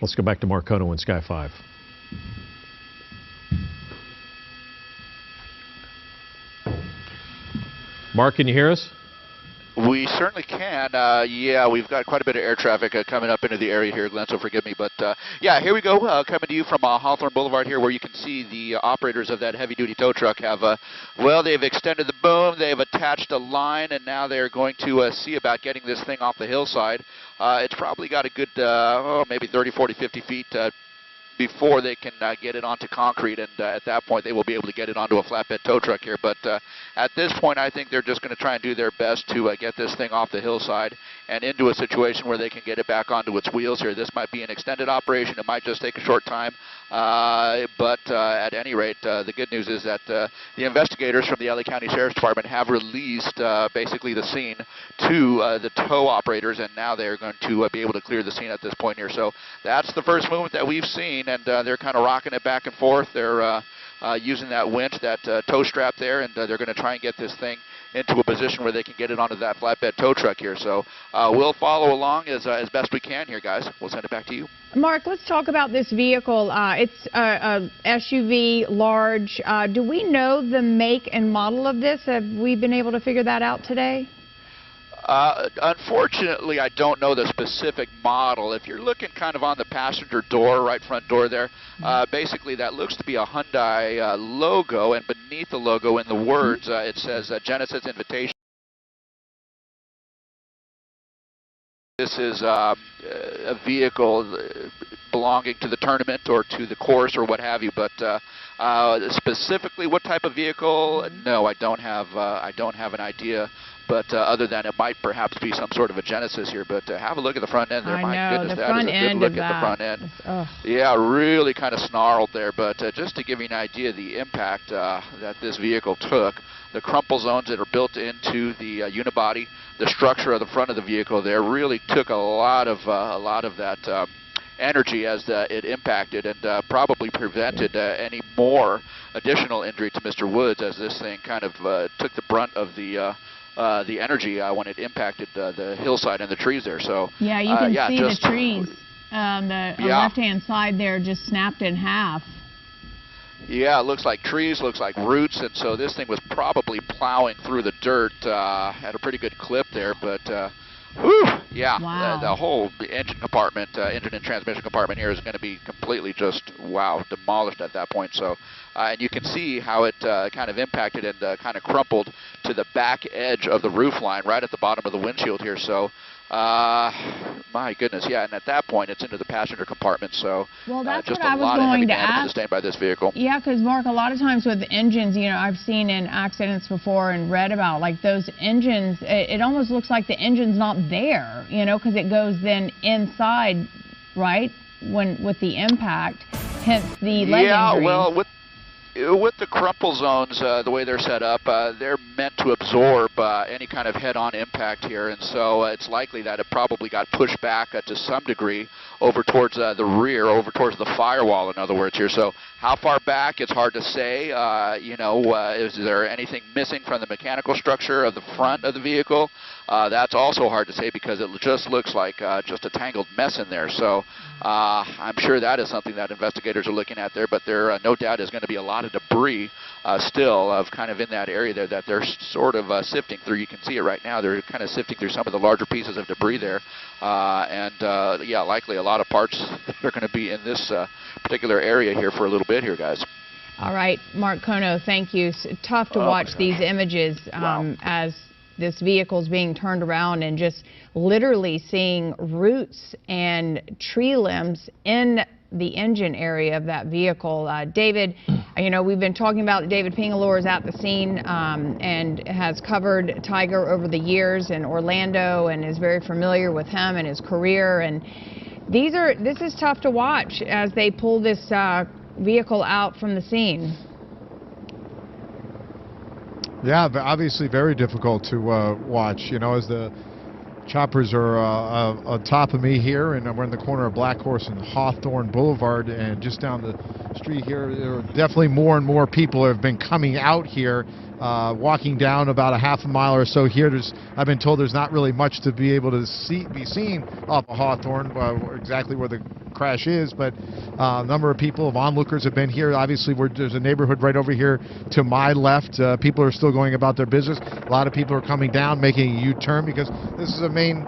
Let's go back to Marcona and Sky 5. Mark, can you hear us? We certainly can. Yeah, we've got quite a bit of air traffic coming up into the area here, Glenn, so forgive me. But yeah, here we go, coming to you from Hawthorne Boulevard here, where you can see the operators of that heavy-duty tow truck have, well, they've extended the boom, they've attached a line, and now they're going to see about getting this thing off the hillside. It's probably got a good, maybe 30, 40, 50 feet before they can get it onto concrete, and at that point they will be able to get it onto a flatbed tow truck here. But at this point, I think they're just going to try and do their best to get this thing off the hillside and into a situation where they can get it back onto its wheels here. This might be an extended operation. It might just take a short time. But at any rate, the good news is that the investigators from the LA County Sheriff's Department have released basically the scene to the tow operators, and now they're going to be able to clear the scene at this point here. So that's the first movement that we've seen, and they're kind of rocking it back and forth. They're using that winch, that tow strap there, and they're going to try and get this thing into a position where they can get it onto that flatbed tow truck here. So we'll follow along as best we can here, guys. We'll send it back to you. Mark, let's talk about this vehicle. It's a SUV, large. Do we know the make and model of this? Have we been able to figure that out today? Unfortunately, I don't know the specific model. If you're looking kind of on the passenger door, right front door there, basically that looks to be a Hyundai logo, and beneath the logo in the words, it says Genesis Invitation. This is a vehicle belonging to the tournament or to the course or what have you, but specifically what type of vehicle? No, I don't have an idea. But other than it might perhaps be some sort of a Genesis here. But have a look at the front end there. My goodness, that is a good look at the front end. Yeah, really kind of snarled there. But just to give you an idea of the impact that this vehicle took, the crumple zones that are built into the unibody, the structure of the front of the vehicle there really took a lot of that energy as it impacted, and probably prevented any more additional injury to Mr. Woods, as this thing kind of took the brunt of the energy when it impacted the hillside and the trees there. So yeah, you can see the trees. The left-hand side there just snapped in half. Yeah, it looks like trees, looks like roots, and so this thing was probably plowing through the dirt at a pretty good clip there. But whew, yeah, wow. The whole engine compartment, engine and transmission compartment here is going to be completely just, wow, demolished at that point. So, and you can see how it kind of impacted and kind of crumpled to the back edge of the roof line right at the bottom of the windshield here. So, my goodness, yeah, and at that point it's into the passenger compartment. So, well, that's just what I a was lot of going heavy to damage ask. sustained by this vehicle. Yeah, because Mark, a lot of times with engines, you know, I've seen in accidents before and read about like those engines. It almost looks like the engine's not there, you know, because it goes then inside, right, with the impact. Hence the leg injuries. Well, with the crumple zones, the way they're set up, they're meant to absorb any kind of head-on impact here, and so it's likely that it probably got pushed back to some degree over towards the rear, over towards the firewall, in other words here. So how far back, it's hard to say. You know, is there anything missing from the mechanical structure of the front of the vehicle? That's also hard to say because it just looks like just a tangled mess in there. So I'm sure that is something that investigators are looking at there, but there no doubt is going to be a lot of debris still of kind of in that area there that they're sort of sifting through. You can see it right now. They're kind of sifting through some of the larger pieces of debris there. Yeah, likely a lot of parts that are going to be in this particular area here for a little bit here, guys. All right, Mark Kono, thank you. It's tough to watch these images as this vehicle's being turned around and just literally seeing roots and tree limbs in the engine area of that vehicle. David, you know, we've been talking about David Pingalore is at the scene and has covered Tiger over the years in Orlando and is very familiar with him and his career. And this is tough to watch as they pull this vehicle out from the scene. Yeah, obviously very difficult to watch, you know, as the choppers are on top of me here, and we're in the corner of Black Horse and Hawthorne Boulevard, and just down the street here, there are definitely more and more people have been coming out here, walking down about a half a mile or so here. I've been told there's not really much to be able to be seen off of Hawthorne, exactly where the crash is, but a number of people, of onlookers, have been here. Obviously, there's a neighborhood right over here to my left. People are still going about their business. A lot of people are coming down, making a U-turn, because this is a main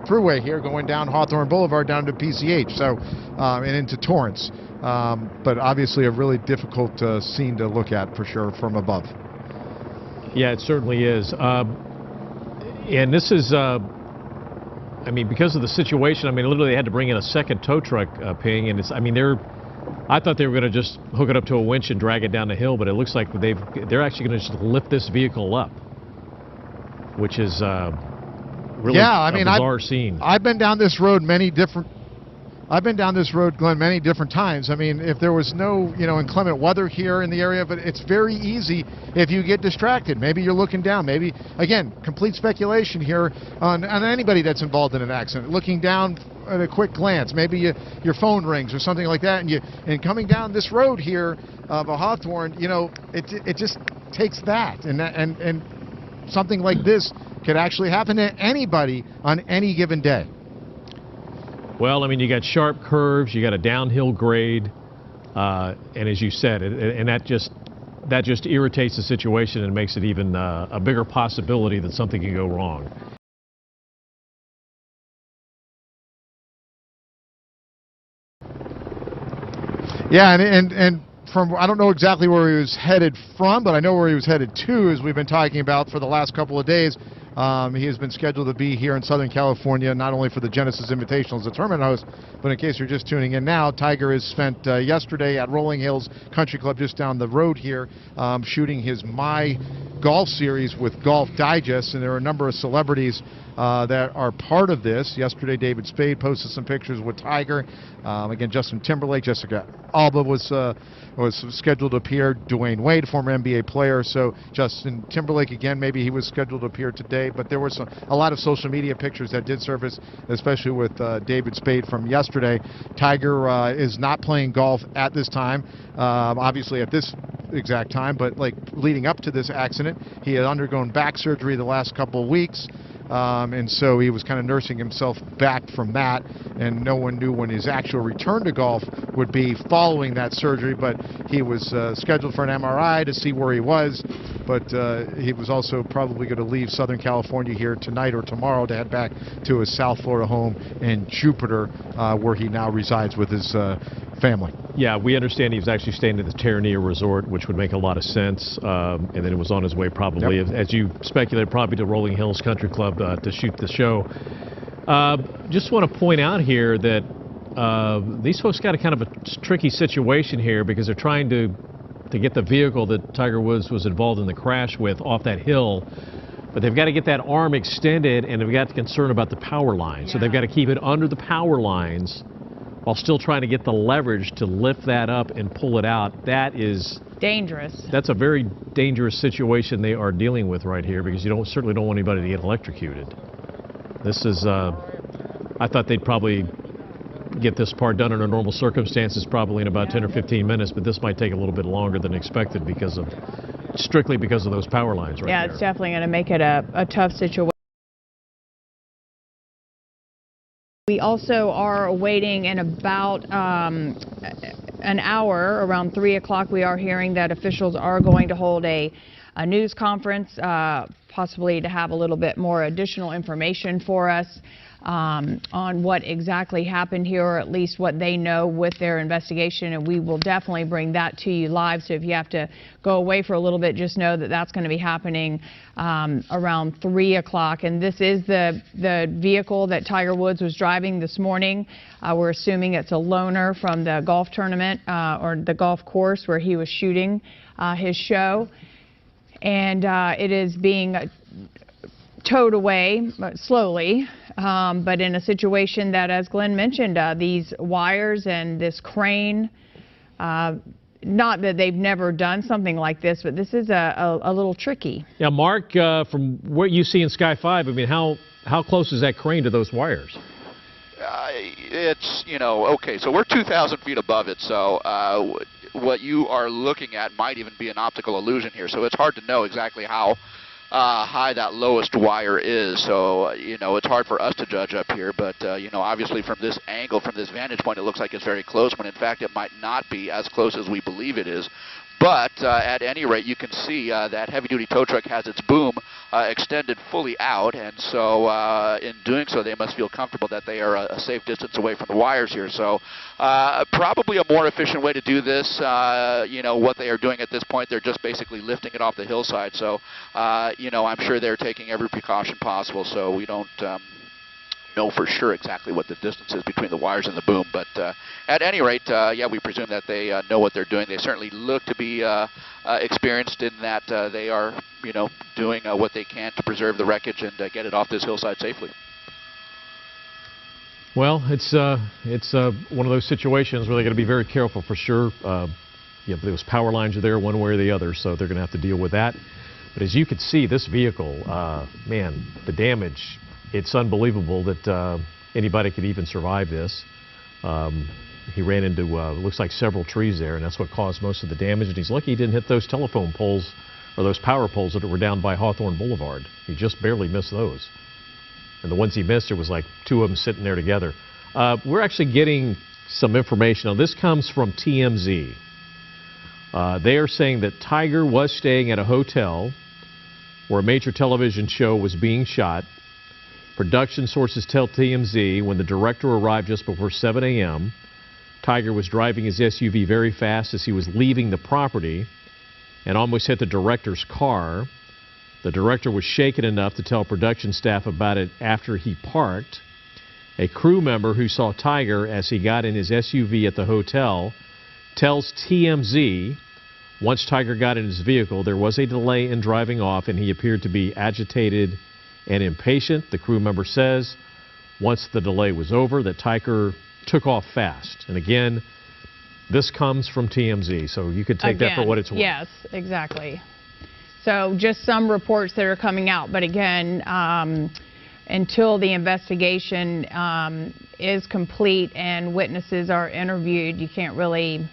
throughway here going down Hawthorne Boulevard down to PCH, so and into Torrance. But obviously a really difficult scene to look at for sure from above. Yeah, it certainly is. And this is, I mean, because of the situation, I mean, literally they had to bring in a second tow truck, Ping, and it's, I mean, I thought they were going to just hook it up to a winch and drag it down the hill, but it looks like they're actually going to just lift this vehicle up, which is really a bizarre scene. I've been down this road Glenn, many different times. I mean, if there was no, inclement weather here in the area, but it's very easy if you get distracted. Maybe you're looking down. Maybe, again, complete speculation here on anybody that's involved in an accident. Looking down at a quick glance, maybe your phone rings or something like that, and coming down this road here of a Hawthorne, it just takes that, and something like this could actually happen to anybody on any given day. Well, I mean, you got sharp curves, you got a downhill grade, and as you said, and that just irritates the situation and makes it even a bigger possibility that something can go wrong. Yeah, and from, I don't know exactly where he was headed from, but I know where he was headed to, as we've been talking about for the last couple of days. He has been scheduled to be here in Southern California, not only for the Genesis Invitational as the tournament host, but in case you're just tuning in now, Tiger has spent yesterday at Rolling Hills Country Club just down the road here, shooting his My Golf series with Golf Digest, and there are a number of celebrities that are part of this. Yesterday, David Spade posted some pictures with Tiger. Again, Justin Timberlake, Jessica Alba was scheduled to appear. Dwayne Wade, former NBA player. So Justin Timberlake, again, maybe he was scheduled to appear today. But there were a lot of social media pictures that did surface, especially with David Spade from yesterday. Tiger is not playing golf at this time, obviously at this exact time, but like leading up to this accident, he had undergone back surgery the last couple of weeks. And so he was kind of nursing himself back from that, and no one knew when his actual return to golf would be following that surgery, but he was scheduled for an MRI to see where he was, but he was also probably going to leave Southern California here tonight or tomorrow to head back to his South Florida home in Jupiter, where he now resides with his family. Yeah, we understand he was actually staying at the Terranea Resort, which would make a lot of sense, and then it was on his way probably, as you speculated, probably to Rolling Hills Country Club to shoot the show. Just want to point out here that these folks got a kind of a tricky situation here, because they're trying to get the vehicle that Tiger Woods was involved in the crash with off that hill, but they've got to get that arm extended, and they've got concern about the power line. So they've got to keep it under the power lines while still trying to get the leverage to lift that up and pull it out. That is dangerous. That's a very dangerous situation they are dealing with right here, because you certainly don't want anybody to get electrocuted. This is, I thought they'd probably get this part done under normal circumstances probably in about 10 or 15 minutes, but this might take a little bit longer than expected strictly because of those power lines right there. Yeah, it's definitely going to make it a tough situation. We also are waiting in about an hour, around 3 o'clock. We are hearing that officials are going to hold a news conference, possibly to have a little bit more additional information for us on what exactly happened here, or at least what they know with their investigation, and we will definitely bring that to you live. So if you have to go away for a little bit, just know that that's going to be happening around 3 o'clock. And this is the vehicle that Tiger Woods was driving this morning. We're assuming it's a loaner from the golf tournament or the golf course where he was shooting his show. And it is being towed away slowly, but in a situation that, as Glenn mentioned, these wires and this crane, not that they've never done something like this, but this is a little tricky. Yeah, Mark, from what you see in Sky 5, I mean, how close is that crane to those wires? It's, okay, so we're 2,000 feet above it, so what you are looking at might even be an optical illusion here, so it's hard to know exactly how high that lowest wire is. So, you know, it's hard for us to judge up here, but, you know, obviously from this angle, from this vantage point, it looks like it's very close, when in fact it might not be as close as we believe it is. But at any rate, you can see that heavy-duty tow truck has its boom extended fully out, and so in doing so, they must feel comfortable that they are a safe distance away from the wires here. So probably a more efficient way to do this. You know, what they are doing at this point, they're just basically lifting it off the hillside. So, you know, I'm sure they're taking every precaution possible, so we don't know for sure exactly what the distance is between the wires and the boom, but at any rate, yeah, we presume that they know what they're doing. They certainly look to be experienced in that they are, you know, doing what they can to preserve the wreckage and get it off this hillside safely. Well, it's one of those situations where they got to be very careful for sure. Yeah, but those power lines are there one way or the other, so they're going to have to deal with that. But as you can see, this vehicle, man, the damage. It's unbelievable that anybody could even survive this. He ran into, looks like several trees there, and that's what caused most of the damage. And he's lucky he didn't hit those telephone poles or those power poles that were down by Hawthorne Boulevard. He just barely missed those. And the ones he missed, there was like two of them sitting there together. We're actually getting some information. Now, this comes from TMZ. They are saying that Tiger was staying at a hotel where a major television show was being shot. Production sources tell TMZ when the director arrived just before 7 a.m., Tiger was driving his SUV very fast as he was leaving the property and almost hit the director's car. The director was shaken enough to tell production staff about it after he parked. A crew member who saw Tiger as he got in his SUV at the hotel tells TMZ once Tiger got in his vehicle, there was a delay in driving off and he appeared to be agitated and impatient. The crew member says once the delay was over that Tiger took off fast. And again, this comes from TMZ, so you could take that for what it's worth. Yes, exactly. So just some reports that are coming out, but again, until the investigation is complete and witnesses are interviewed, you can't really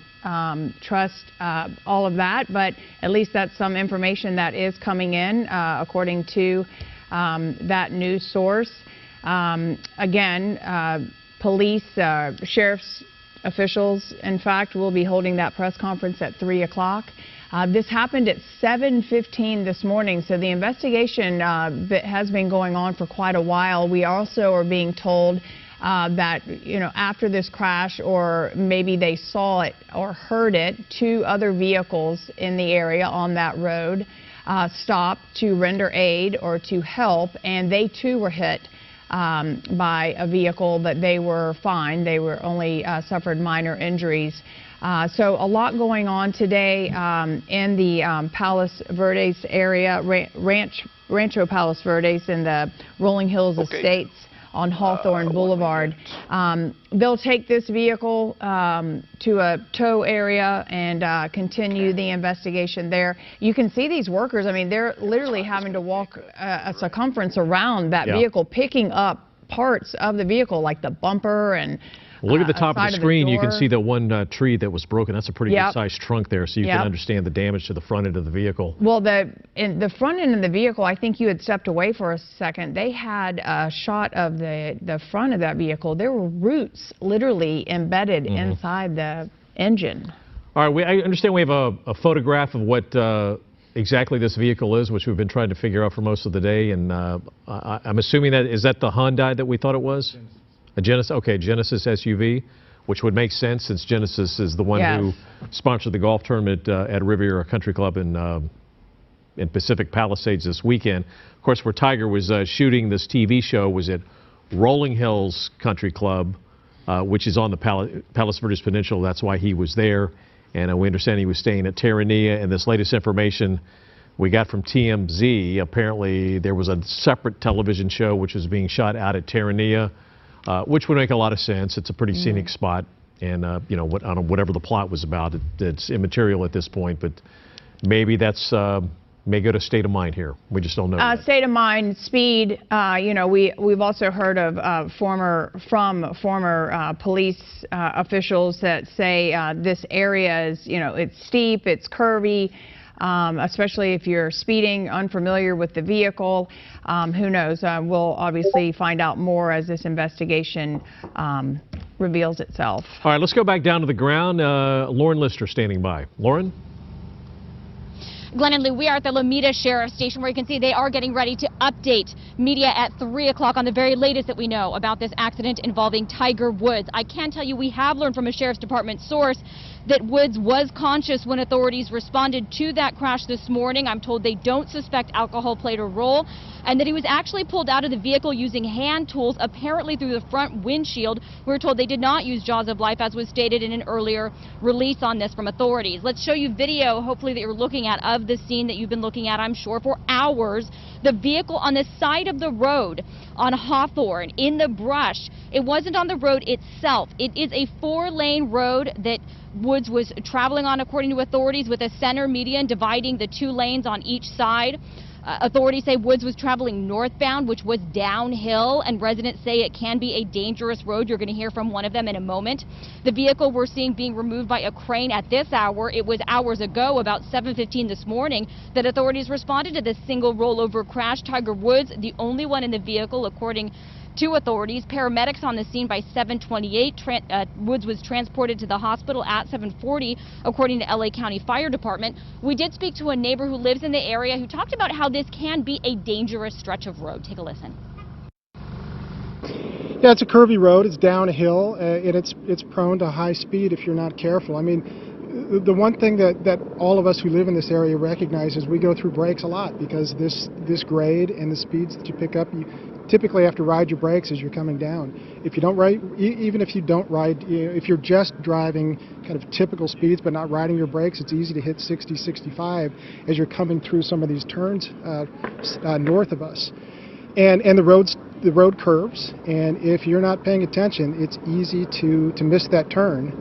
trust all of that, but at least that's some information that is coming in according to that news source. Again, police, sheriff's officials, in fact, will be holding that press conference at 3 o'clock. This happened at 7:15 this morning, so the investigation has been going on for quite a while. We also are being told that, you know, after this crash, or maybe they saw it or heard it, 2 other vehicles in the area on that road stopped to render aid or to help, and they too were hit by a vehicle, but they were fine. They were only suffered minor injuries. So a lot going on today in the Palos Verdes area, Rancho Palos Verdes in the Rolling Hills Estates on Hawthorne Boulevard. They'll take this vehicle to a tow area and continue the investigation there. You can see these workers, I mean, they're literally having to walk a circumference around that vehicle, picking up parts of the vehicle, like the bumper and well, look at the top of the screen. You can see the one tree that was broken. That's a pretty good-sized trunk there, so you can understand the damage to the front end of the vehicle. Well, in the front end of the vehicle, I think you had stepped away for a second. They had a shot of the front of that vehicle. There were roots literally embedded inside the engine. All right, I understand we have a photograph of what exactly this vehicle is, which we've been trying to figure out for most of the day, and I'm assuming is that the Hyundai that we thought it was? A Genesis, okay, Genesis SUV, which would make sense since Genesis is the one who sponsored the golf tournament at Riviera Country Club in Pacific Palisades this weekend. Of course, where Tiger was shooting this TV show was at Rolling Hills Country Club, which is on the Palos Verdes Peninsula. That's why he was there. And we understand he was staying at Terranea. And this latest information we got from TMZ, apparently there was a separate television show which was being shot out at Terranea. Which would make a lot of sense. It's a pretty scenic spot, and you know, whatever the plot was about, it's immaterial at this point. But maybe that's may go to state of mind here. We just don't know. State of mind, speed. You know, we've also heard of former police officials that say this area is, you know, it's steep, it's curvy. especially if you're speeding, unfamiliar with the vehicle. Who knows? We'll obviously find out more as this investigation reveals itself. All right, let's go back down to the ground. Lauren Lister standing by. Lauren? Glenn and Lou, we are at the Lomita Sheriff's Station where you can see they are getting ready to update media at 3 o'clock on the very latest that we know about this accident involving Tiger Woods. I can tell you we have learned from a Sheriff's Department source that Woods was conscious when authorities responded to that crash this morning. I'm told they don't suspect alcohol played a role, and that he was actually pulled out of the vehicle using hand tools, apparently through the front windshield. We're told they did not use jaws of life, as was stated in an earlier release on this from authorities. Let's show you video, hopefully, that you're looking at of the scene that you've been looking at, I'm sure, for hours. The vehicle on the side of the road on Hawthorne in the brush. It wasn't on the road itself. It is a 4-lane road that Woods was traveling on, according to authorities, with a center median dividing the 2 lanes on each side. Authorities say Woods was traveling northbound, which was downhill, and residents say it can be a dangerous road. You're going to hear from one of them in a moment. The vehicle we're seeing being removed by a crane at this hour. It was hours ago, about 7:15 this morning, that authorities responded to this single rollover crash. Tiger Woods, the only one in the vehicle, according to authorities. Paramedics on the scene by 7:28. Woods was transported to the hospital at 7:40, according to LA County Fire Department. We did speak to a neighbor who lives in the area who talked about how this can be a dangerous stretch of road. Take a listen. Yeah, it's a curvy road. It's downhill, and it's prone to high speed if you're not careful. I mean, the one thing that all of us who live in this area recognize is we go through brakes a lot because this grade and the speeds that you pick up, you typically have to ride your brakes as you're coming down. If you don't ride, even if you don't ride, if you're just driving kind of typical speeds but not riding your brakes, it's easy to hit 60, 65 as you're coming through some of these turns north of us. And the road curves, and if you're not paying attention, it's easy to miss that turn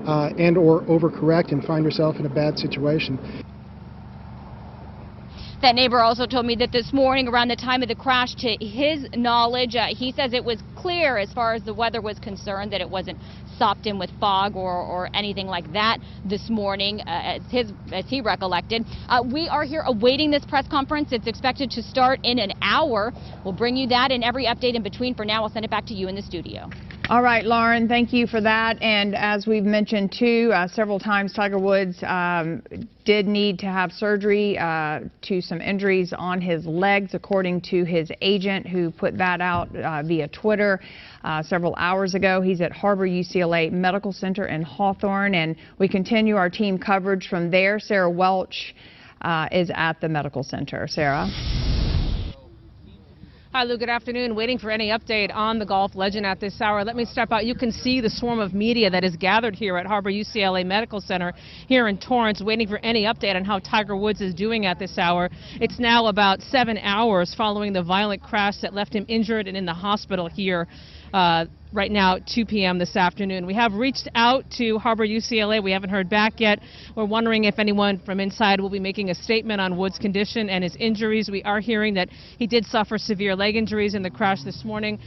and or overcorrect and find yourself in a bad situation. That neighbor also told me that this morning, around the time of the crash, to his knowledge, he says it was clear as far as the weather was concerned, that it wasn't sopped in with fog or anything like that this morning, as he recollected. We are here awaiting this press conference. It's expected to start in an hour. We'll bring you that and every update in between. For now, I'll send it back to you in the studio. All right, Lauren, thank you for that. And as we've mentioned, too, several times, Tiger Woods did need to have surgery to some injuries on his legs, according to his agent, who put that out via Twitter several hours ago. He's at Harbor UCLA Medical Center in Hawthorne, and we continue our team coverage from there. Sarah Welch is at the medical center. Sarah? Hi, Lou. Good afternoon. Waiting for any update on the golf legend at this hour. Let me step out. You can see the swarm of media that is gathered here at Harbor UCLA Medical Center here in Torrance, waiting for any update on how Tiger Woods is doing at this hour. It's now about 7 hours following the violent crash that left him injured and in the hospital here right now at 2 p.m. this afternoon. We have reached out to Harbor UCLA. We haven't heard back yet. We're wondering if anyone from inside will be making a statement on Woods' condition and his injuries. We are hearing that he did suffer severe leg injuries in the crash this morning.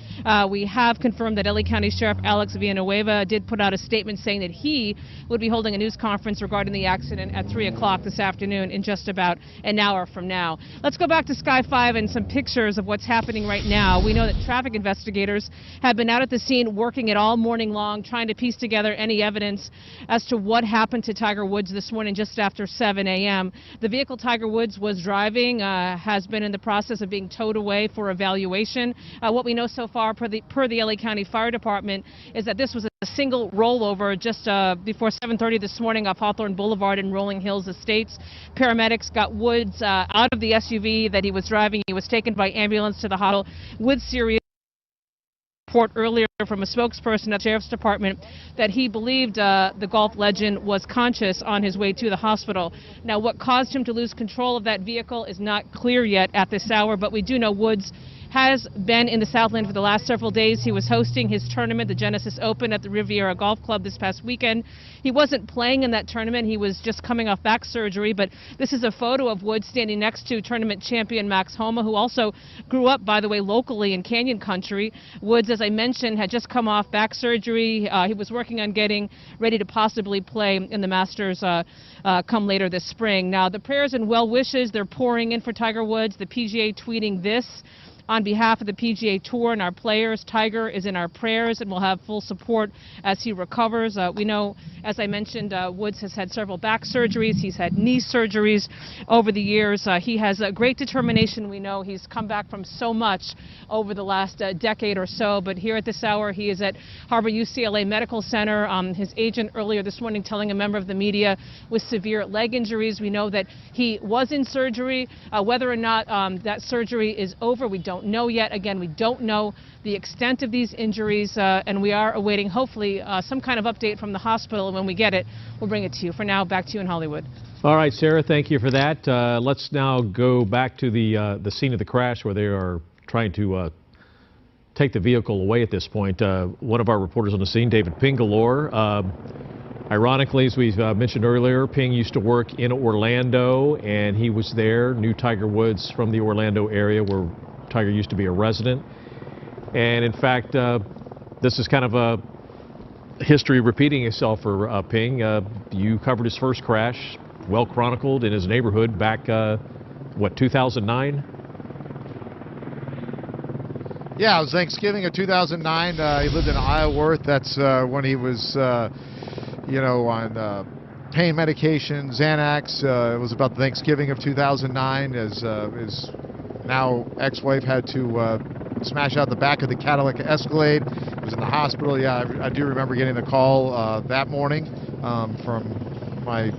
We have confirmed that LA County Sheriff Alex Villanueva did put out a statement saying that he would be holding a news conference regarding the accident at 3 o'clock this afternoon, in just about an hour from now. Let's go back to Sky 5 and some pictures of what's happening right now. We know that traffic investigators have been out at the scene working it all morning long, trying to piece together any evidence as to what happened to Tiger Woods this morning just after 7 a.m. The vehicle Tiger Woods was driving has been in the process of being towed away for evaluation. What we know so far per the LA County Fire Department is that this was a single rollover just before 7:30 this morning off Hawthorne Boulevard in Rolling Hills Estates. Paramedics got Woods out of the SUV that he was driving. He was taken by ambulance to the hospital with serious report earlier from a spokesperson at the Sheriff's Department that he believed the golf legend was conscious on his way to the hospital. Now, what caused him to lose control of that vehicle is not clear yet at this hour, but we do know Woods has been in the Southland for the last several days. He was hosting his tournament, the Genesis Open at the Riviera Golf Club this past weekend. He wasn't playing in that tournament. He was just coming off back surgery, but this is a photo of Woods standing next to tournament champion Max Homa, who also grew up, by the way, locally in Canyon Country. Woods, as I mentioned, had just come off back surgery. He was working on getting ready to possibly play in the Masters come later this spring. Now, the prayers and well wishes, they're pouring in for Tiger Woods. The PGA tweeting this: on behalf of the PGA Tour and our players, Tiger is in our prayers and will have full support as he recovers. We know, as I mentioned, Woods has had several back surgeries. He's had knee surgeries over the years. He has a great determination. We know he's come back from so much over the last decade or so. But here at this hour, he is at Harbor UCLA Medical Center. His agent earlier this morning telling a member of the media with severe leg injuries. We know that he was in surgery. Whether or not that surgery is over, we don't know yet. Again, we don't know the extent of these injuries, and we are awaiting, hopefully, some kind of update from the hospital. And when we get it, we'll bring it to you. For now, back to you in Hollywood. All right, Sarah, thank you for that. Let's now go back to the scene of the crash where they are trying to take the vehicle away at this point. One of our reporters on the scene, David Pingalore. Ironically, as we've mentioned earlier, Ping used to work in Orlando, and he was there, knew Tiger Woods from the Orlando area where Tiger used to be a resident. And in fact, this is kind of a history repeating itself for Ping. You covered his first crash, well chronicled in his neighborhood back, what, 2009? Yeah, it was Thanksgiving of 2009. He lived in Isleworth. That's when he was, you know, on pain medication, Xanax. It was about Thanksgiving of 2009 as his now ex-wife had to smash out the back of the Cadillac Escalade. He was in the hospital. Yeah, I do remember getting a call that morning from my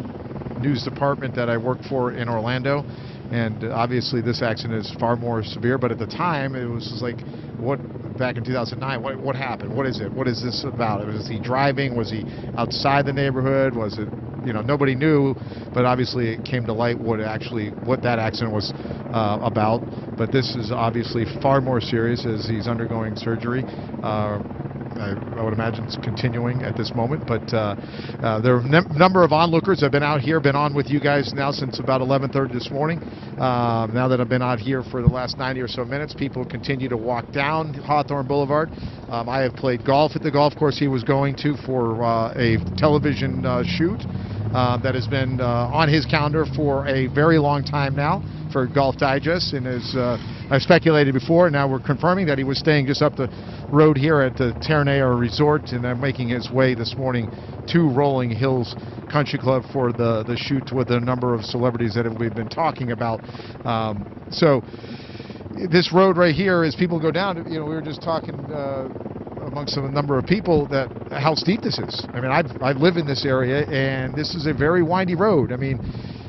news department that I worked for in Orlando. And obviously this accident is far more severe, but at the time it was just like, what, back in 2009, what happened? What is it? What is this about? Was he driving? Was he outside the neighborhood? Was it, you know, nobody knew, but obviously it came to light what that accident was about. But this is obviously far more serious as he's undergoing surgery. I would imagine it's continuing at this moment, but there are a number of onlookers have been out here, been on with you guys now since about 11:30 this morning. Now that I've been out here for the last 90 or so minutes, people continue to walk down Hawthorne Boulevard. I have played golf at the golf course he was going to for a television shoot that has been on his calendar for a very long time now for Golf Digest, and as I've speculated before, now we're confirming that he was staying just up the road here at the Terranea Resort, and then making his way this morning to Rolling Hills Country Club for the shoot with a number of celebrities that we've been talking about. So this road right here, as people go down, you know, we were just talking amongst a number of people that how steep this is. I mean, I live in this area, and this is a very windy road. I mean,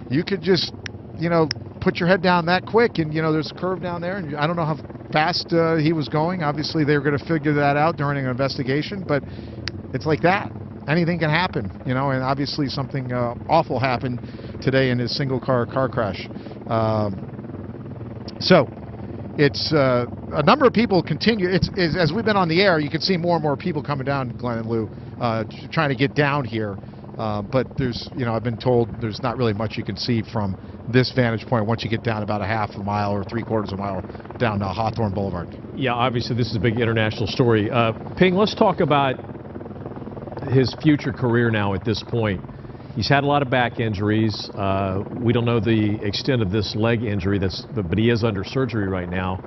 you could just, you know, put your head down that quick, and you know there's a curve down there, and I don't know how fast he was going. Obviously they were going to figure that out during an investigation, but it's like that, anything can happen, you know, and obviously something awful happened today in his single car crash. So it's a number of people continue. It's as we've been on the air, you can see more and more people coming down, Glenn and Lou, trying to get down here. But there's, you know, I've been told there's not really much you can see from this vantage point once you get down about a half a mile or 3/4 of a mile down Hawthorne Boulevard. Yeah, obviously this is a big international story. Ping, let's talk about his future career now at this point. He's had a lot of back injuries. We don't know the extent of this leg injury, but he is under surgery right now.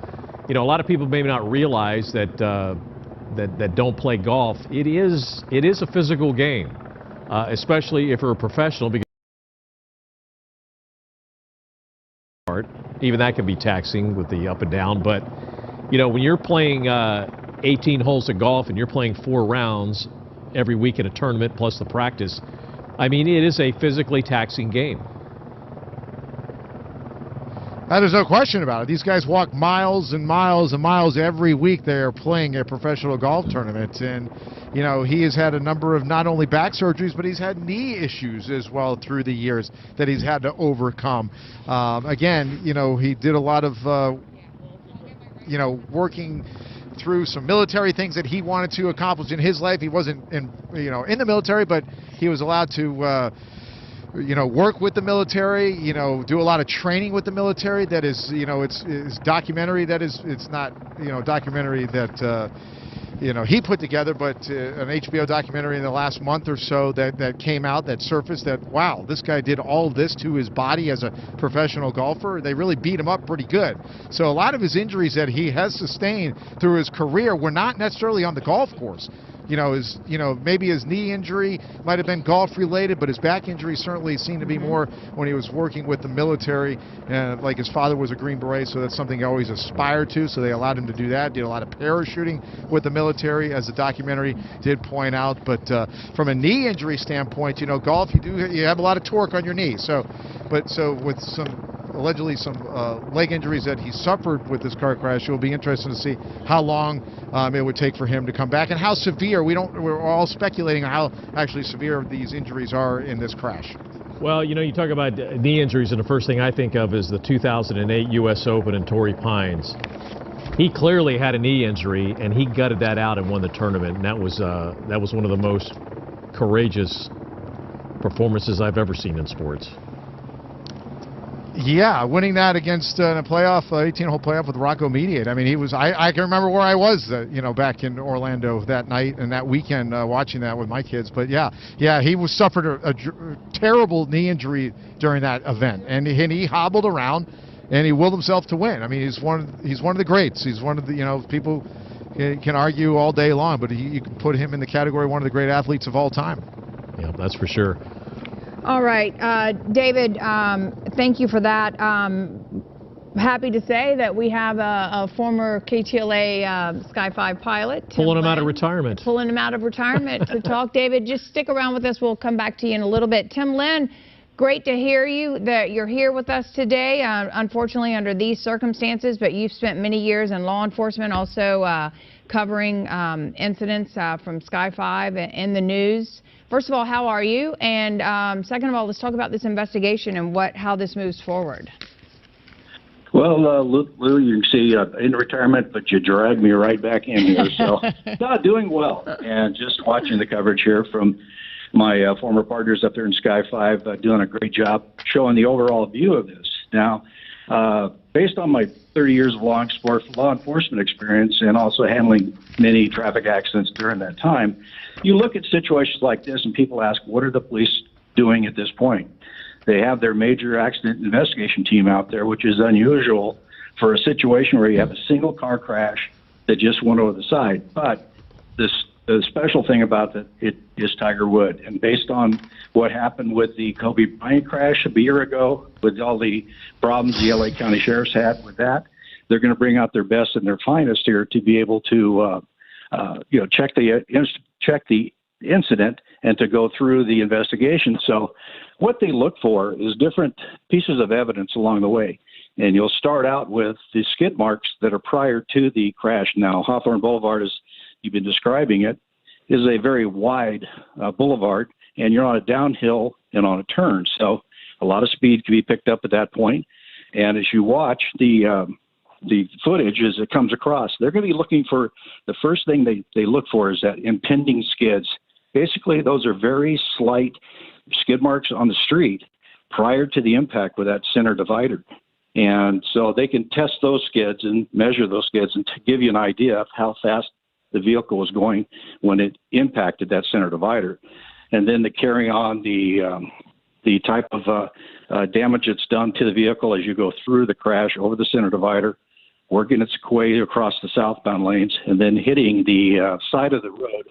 You know, a lot of people may not realize that that don't play golf. It is a physical game. Especially if you're a professional, because even that can be taxing with the up and down. But, you know, when you're playing 18 holes of golf and you're playing 4 rounds every week in a tournament plus the practice, I mean, it is a physically taxing game. There's no question about it. These guys walk miles and miles and miles every week. They are playing a professional golf tournament. And, you know, he has had a number of not only back surgeries, but he's had knee issues as well through the years that he's had to overcome. Again, you know, he did a lot of working through some military things that he wanted to accomplish in his life. He wasn't in the military, but he was allowed to work with the military, do a lot of training with the military. That is, it's documentary. That is, it's not, documentary that, he put together, but an HBO documentary in the last month or so that came out, that surfaced, that, wow, this guy did all of this to his body as a professional golfer. They really beat him up pretty good. So a lot of his injuries that he has sustained through his career were not necessarily on the golf course. Maybe his knee injury might have been golf related, but his back injury certainly seemed to be more when he was working with the military. Like his father was a Green Beret, so that's something he always aspired to. So they allowed him to do that. Did a lot of parachuting with the military, as the documentary did point out. But from a knee injury standpoint, golf, you have a lot of torque on your knee. So with allegedly some leg injuries that he suffered with this car crash, it will be interesting to see how long it would take for him to come back and how severe. We're all speculating on how actually severe these injuries are in this crash. Well, you talk about knee injuries, and the first thing I think of is the 2008 U.S. Open and Torrey Pines. He clearly had a knee injury, and he gutted that out and won the tournament. And that was one of the most courageous performances I've ever seen in sports. Yeah, winning that against in a playoff, 18-hole playoff with Rocco Mediate. I mean, I can remember where I was, back in Orlando that night and that weekend watching that with my kids. But yeah, he suffered a terrible knee injury during that event, and he hobbled around, and he willed himself to win. I mean, he's one of the greats. He's one of the people can argue all day long, but you can put him in the category of one of the great athletes of all time. Yeah, that's for sure. All right, David, thank you for that. Happy to say that we have a former KTLA Sky 5 pilot. Pulling him out of retirement. Pulling him out of retirement to talk. David, just stick around with us. We'll come back to you in a little bit. Tim Lynn, great to hear you, that you're here with us today, unfortunately under these circumstances, but you've spent many years in law enforcement, also covering incidents from Sky 5 in the news. First of all, how are you? And second of all, let's talk about this investigation and how this moves forward. Well, Lou, you can see in retirement, but you dragged me right back in here. So, doing well. And just watching the coverage here from my former partners up there in Sky 5, doing a great job showing the overall view of this. Now, based on my 30 years of law enforcement experience and also handling many traffic accidents during that time, you look at situations like this and people ask, what are the police doing at this point? They have their major accident investigation team out there, which is unusual for a situation where you have a single car crash that just went over the side. But the special thing about it is Tiger Woods. And based on what happened with the Kobe Bryant crash a year ago, with all the problems the LA County Sheriff's had with that, they're going to bring out their best and their finest here to be able to check the incident and to go through the investigation. So what they look for is different pieces of evidence along the way. And you'll start out with the skid marks that are prior to the crash. Now, Hawthorne Boulevard, as you've been describing it, is a very wide boulevard, and you're on a downhill and on a turn. So a lot of speed can be picked up at that point. And as you watch the footage as it comes across, they're going to be looking for, the first thing they look for is that impending skids. Basically, those are very slight skid marks on the street prior to the impact with that center divider. And so they can test those skids and measure those skids and to give you an idea of how fast the vehicle was going when it impacted that center divider. And then to carry on the type of damage that's done to the vehicle as you go through the crash over the center divider, working its way across the southbound lanes, and then hitting the side of the road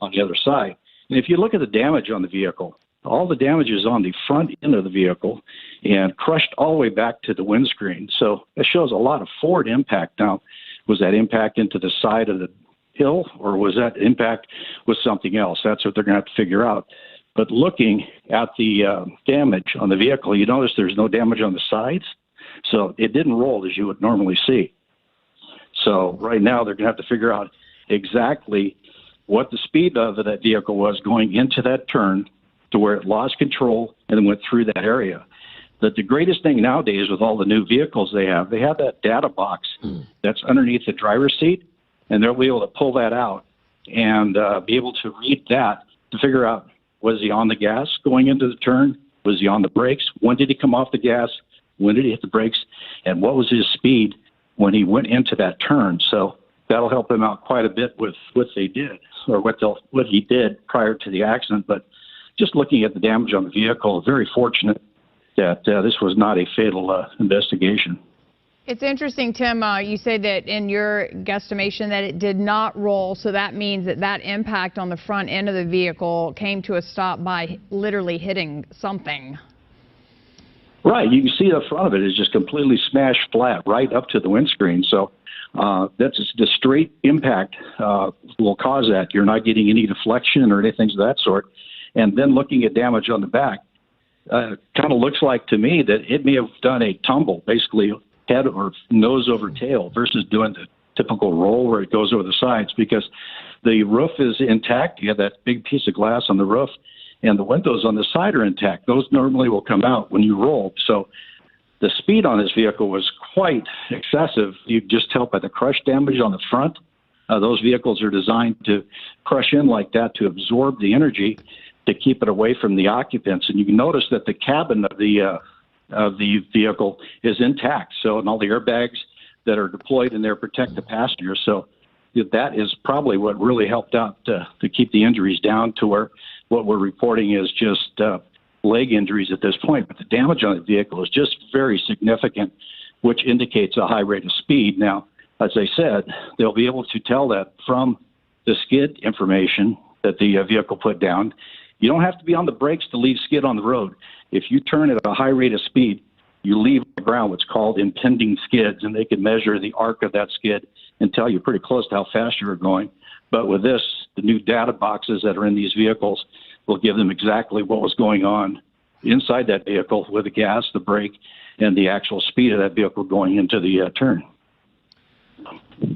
on the other side. And if you look at the damage on the vehicle, all the damage is on the front end of the vehicle and crushed all the way back to the windscreen. So it shows a lot of forward impact. Now, was that impact into the side of the hill, or was that impact with something else? That's what they're going to have to figure out. But looking at the damage on the vehicle, you notice there's no damage on the sides. So it didn't roll as you would normally see. So right now they're going to have to figure out exactly what the speed of that vehicle was going into that turn to where it lost control and then went through that area. that the greatest thing nowadays with all the new vehicles they have that data box that's underneath the driver's seat, and they'll be able to pull that out and be able to read that to figure out, was he on the gas going into the turn? Was he on the brakes? When did he come off the gas? When did he hit the brakes? And what was his speed when he went into that turn? So that'll help him out quite a bit with what they did, or what he did prior to the accident. But just looking at the damage on the vehicle, very fortunate that this was not a fatal investigation. It's interesting, Tim, you say that in your guesstimation that it did not roll, so that means that that impact on the front end of the vehicle came to a stop by literally hitting something. Right. You can see the front of it is just completely smashed flat right up to the windscreen. So that's the straight impact will cause that. You're not getting any deflection or anything of that sort. And then looking at damage on the back, kind of looks like to me that it may have done a tumble, basically head or nose over tail, versus doing the typical roll where it goes over the sides, because the roof is intact. You have that big piece of glass on the roof, and the windows on the side are intact. Those normally will come out when you roll. So the speed on this vehicle was quite excessive. You just tell by the crush damage on the front. Those vehicles are designed to crush in like that to absorb the energy to keep it away from the occupants. And you can notice that the cabin of the vehicle is intact. So, and all the airbags that are deployed in there protect the passengers. So that is probably what really helped out to keep the injuries down to where what we're reporting is just leg injuries at this point. But the damage on the vehicle is just very significant, which indicates a high rate of speed. Now, as I said, they'll be able to tell that from the skid information that the vehicle put down. You don't have to be on the brakes to leave skid on the road. If you turn at a high rate of speed, you leave the ground what's called impending skids, and they can measure the arc of that skid and tell you pretty close to how fast you're going. But with this, the new data boxes that are in these vehicles will give them exactly what was going on inside that vehicle with the gas, the brake, and the actual speed of that vehicle going into the turn.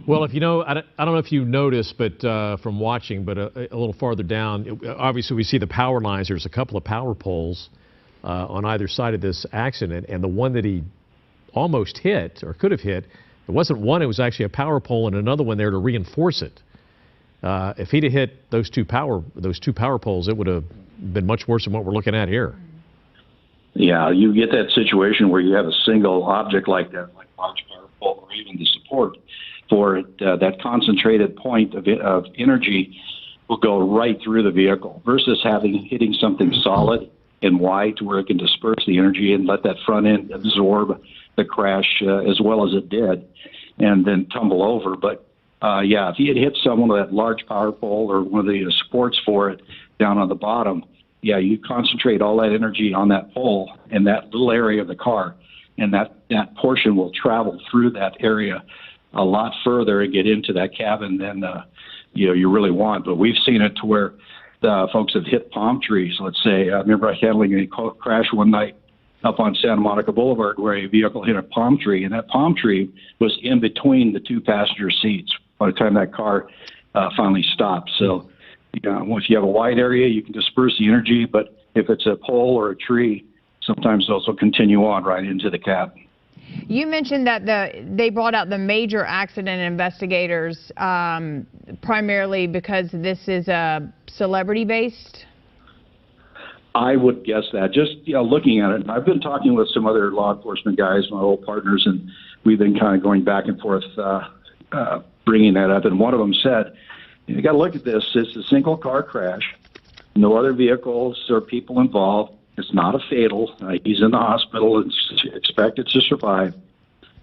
Well, if you know, I don't know if you noticed, but from watching, but a little farther down, obviously we see the power lines. There's a couple of power poles on either side of this accident, and the one that he almost hit, or could have hit, it wasn't one, it was actually a power pole and another one there to reinforce it. If he'd have hit those two power poles, it would have been much worse than what we're looking at here. Yeah, you get that situation where you have a single object like that, like a large power pole, or even the support for it, that concentrated point of energy will go right through the vehicle versus hitting something solid and wide to where it can disperse the energy and let that front end absorb the crash as well as it did and then tumble over. But yeah, if he had hit someone with that large power pole or one of the supports for it down on the bottom, yeah, you concentrate all that energy on that pole in that little area of the car, and that portion will travel through that area a lot further and get into that cabin than you really want. But we've seen it to where folks have hit palm trees. Let's say, I remember handling a crash one night up on Santa Monica Boulevard where a vehicle hit a palm tree, and that palm tree was in between the two passenger seats by the time that car finally stopped. So, if you have a wide area, you can disperse the energy, but if it's a pole or a tree, sometimes those will continue on right into the cab. You mentioned that they brought out the major accident investigators primarily because this is celebrity-based? I would guess that. Just looking at it, I've been talking with some other law enforcement guys, my old partners, and we've been kind of going back and forth bringing that up. And one of them said, you got to look at this. It's a single car crash. No other vehicles or people involved. It's not a fatal. He's in the hospital and expected to survive.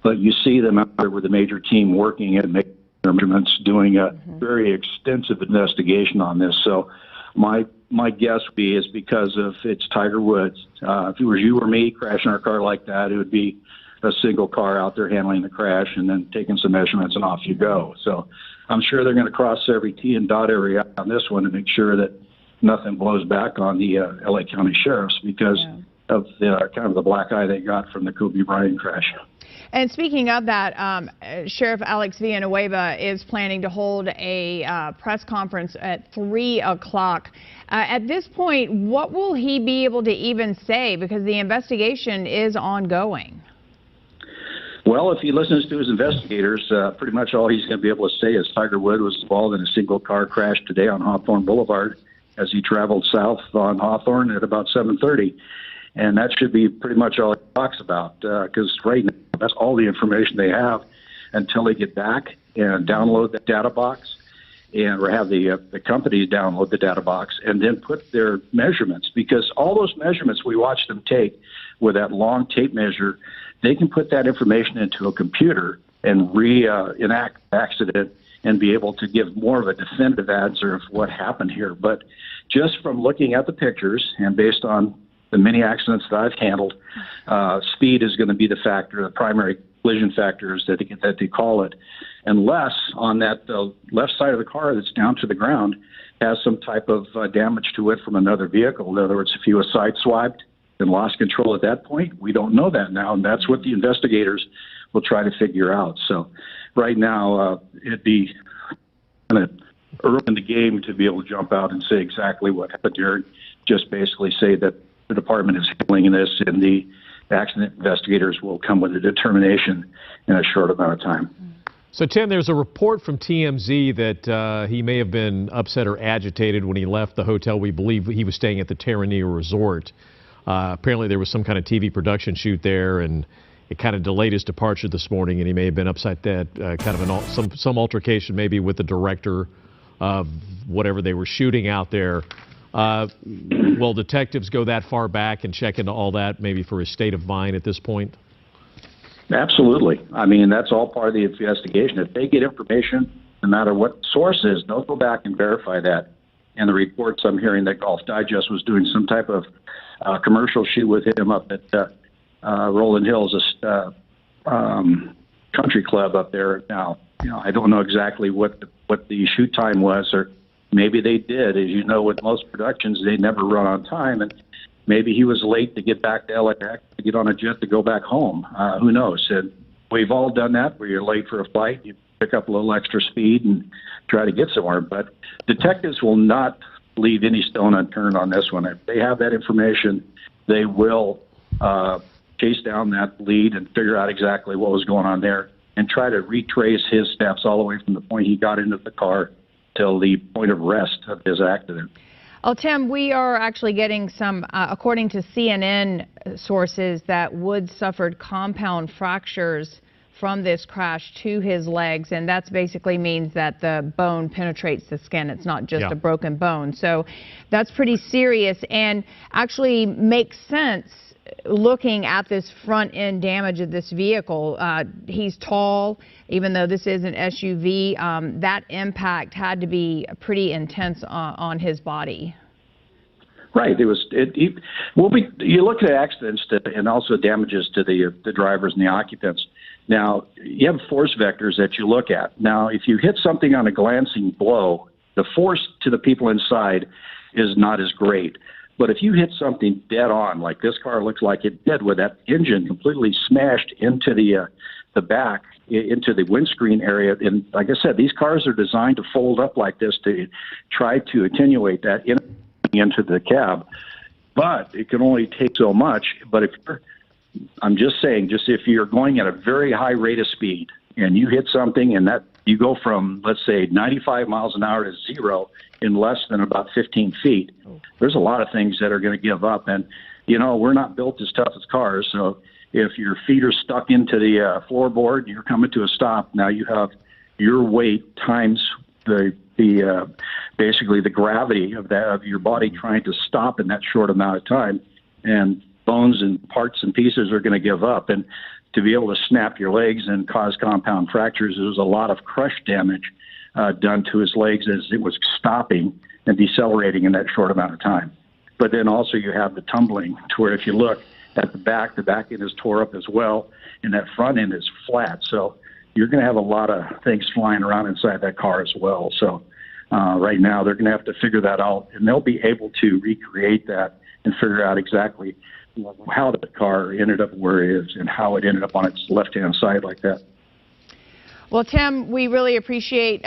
But you see them out there with the major team working and making measurements, doing a very extensive investigation on this. So my guess would be is because of it's Tiger Woods. If it was you or me crashing our car like that, it would be a single car out there handling the crash and then taking some measurements and off you go. So I'm sure they're going to cross every T and dot every I on this one to make sure that nothing blows back on the LA County Sheriffs, because of the kind of the black eye they got from the Kobe Bryant crash. And speaking of that, Sheriff Alex Villanueva is planning to hold a press conference at 3 o'clock. At this point, what will he be able to even say? Because the investigation is ongoing. Well, if he listens to his investigators, pretty much all he's going to be able to say is Tiger Woods was involved in a single car crash today on Hawthorne Boulevard as he traveled south on Hawthorne at about 7:30. And that should be pretty much all he talks about, because right now that's all the information they have until they get back and download the data box and or have the company download the data box and then put their measurements, because all those measurements we watched them take with that long tape measure, they can put that information into a computer and reenact the accident and be able to give more of a definitive answer of what happened here. But just from looking at the pictures and based on the many accidents that I've handled, speed is going to be the factor, the primary collision factors that they call it, unless on that left side of the car that's down to the ground has some type of damage to it from another vehicle. In other words, if he was sideswiped and lost control at that point, we don't know that now, and that's what the investigators will try to figure out. So right now, it'd be kind of early in the game to be able to jump out and say exactly what happened here. Just basically say that the department is handling this, and the accident investigators will come with a determination in a short amount of time. So, Tim, there's a report from TMZ that he may have been upset or agitated when he left the hotel. We believe he was staying at the Terranea Resort. Apparently, there was some kind of TV production shoot there, and it kind of delayed his departure this morning, and he may have been upset that kind of some altercation maybe with the director of whatever they were shooting out there. Will detectives go that far back and check into all that, maybe for his state of mind at this point? Absolutely. I mean, that's all part of the investigation. If they get information, no matter what source is, they'll go back and verify that. And the reports I'm hearing that Golf Digest was doing some type of commercial shoot with him up at Rolling Hills, country club up there. Now, I don't know exactly what the shoot time was, or maybe they did. As you know, with most productions, they never run on time, and maybe he was late to get back to LAX, to get on a jet to go back home. Who knows? And we've all done that, where you're late for a flight, you pick up a little extra speed and try to get somewhere. But detectives will not leave any stone unturned on this one. If they have that information, they will chase down that lead and figure out exactly what was going on there and try to retrace his steps all the way from the point he got into the car till the point of rest of his accident. Oh, Tim, we are actually getting some, according to CNN sources, that Woods suffered compound fractures from this crash to his legs, and that basically means that the bone penetrates the skin. It's not just a broken bone. So that's pretty serious and actually makes sense looking at this front end damage of this vehicle. He's tall, even though this is an SUV. That impact had to be pretty intense on his body. Right. You look at accidents and also damages to the drivers and the occupants. Now, you have force vectors that you look at. Now, if you hit something on a glancing blow, the force to the people inside is not as great. But if you hit something dead on, like this car looks like it did, with that engine completely smashed into the back, into the windscreen area, and like I said, these cars are designed to fold up like this to try to attenuate that into the cab. But it can only take so much. But I'm just saying, if you're going at a very high rate of speed and you hit something and that you go from, let's say, 95 miles an hour to zero in less than about 15 feet, there's a lot of things that are going to give up. And, we're not built as tough as cars. So if your feet are stuck into the floorboard, you're coming to a stop. Now you have your weight times basically the gravity of your body trying to stop in that short amount of time. And bones and parts and pieces are going to give up. And to be able to snap your legs and cause compound fractures, there was a lot of crush damage done to his legs as it was stopping and decelerating in that short amount of time. But then also you have the tumbling, to where if you look at the back end is tore up as well, and that front end is flat. So you're going to have a lot of things flying around inside that car as well. So right now they're going to have to figure that out, and they'll be able to recreate that and figure out exactly how the car ended up where it is and how it ended up on its left-hand side like that. Well, Tim, we really appreciate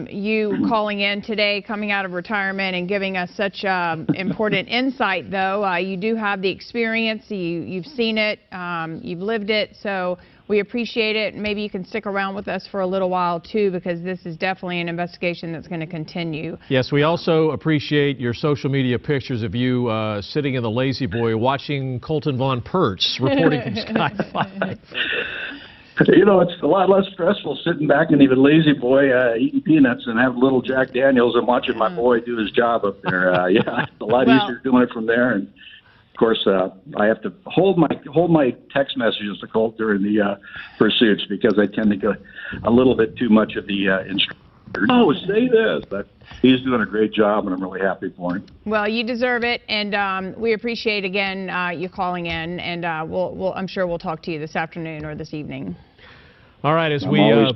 you calling in today, coming out of retirement, and giving us such important insight, though. You do have the experience. You've seen it. You've lived it. So we appreciate it. Maybe you can stick around with us for a little while, too, because this is definitely an investigation that's going to continue. Yes, we also appreciate your social media pictures of you sitting in the Lazy Boy watching Colton Von Pertz reporting from Sky 5. You know, it's a lot less stressful sitting back in even Lazy Boy eating peanuts and having a little Jack Daniels and watching my boy do his job up there. Yeah, it's a lot easier doing it from there. And of course, I have to hold my text messages to Colt during the pursuits because I tend to go a little bit too much of the instructor. Oh, say this, but he's doing a great job, and I'm really happy for him. Well, you deserve it, and we appreciate again you calling in, and I'm sure we'll talk to you this afternoon or this evening. All right, all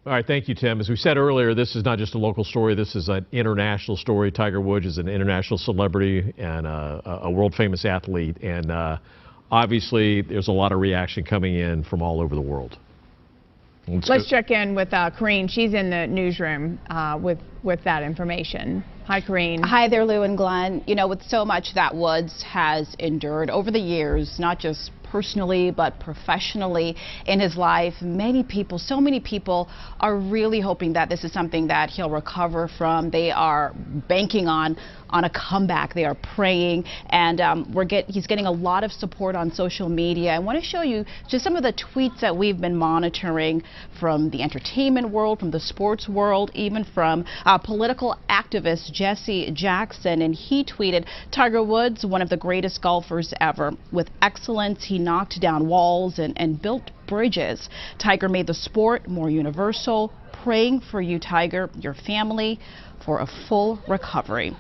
right, thank you, Tim. As we said earlier, this is not just a local story. This is an international story. Tiger Woods is an international celebrity and a world-famous athlete, and obviously there's a lot of reaction coming in from all over the world. Let's check in with Corrine. She's in the newsroom with that information. Hi, Corrine. Hi there, Lou and Glenn. You know, with so much that Woods has endured over the years, not just personally but professionally in his life, many people, so many people are really hoping that this is something that he'll recover from. They are banking on a comeback. They are praying, and he's getting a lot of support on social media. I want to show you just some of the tweets that we've been monitoring from the entertainment world, from the sports world, even from political activist Jesse Jackson. And he tweeted, "Tiger Woods, one of the greatest golfers ever. With excellence, he knocked down walls and built bridges. Tiger made the sport more universal. Praying for you, Tiger, your family, for a full recovery."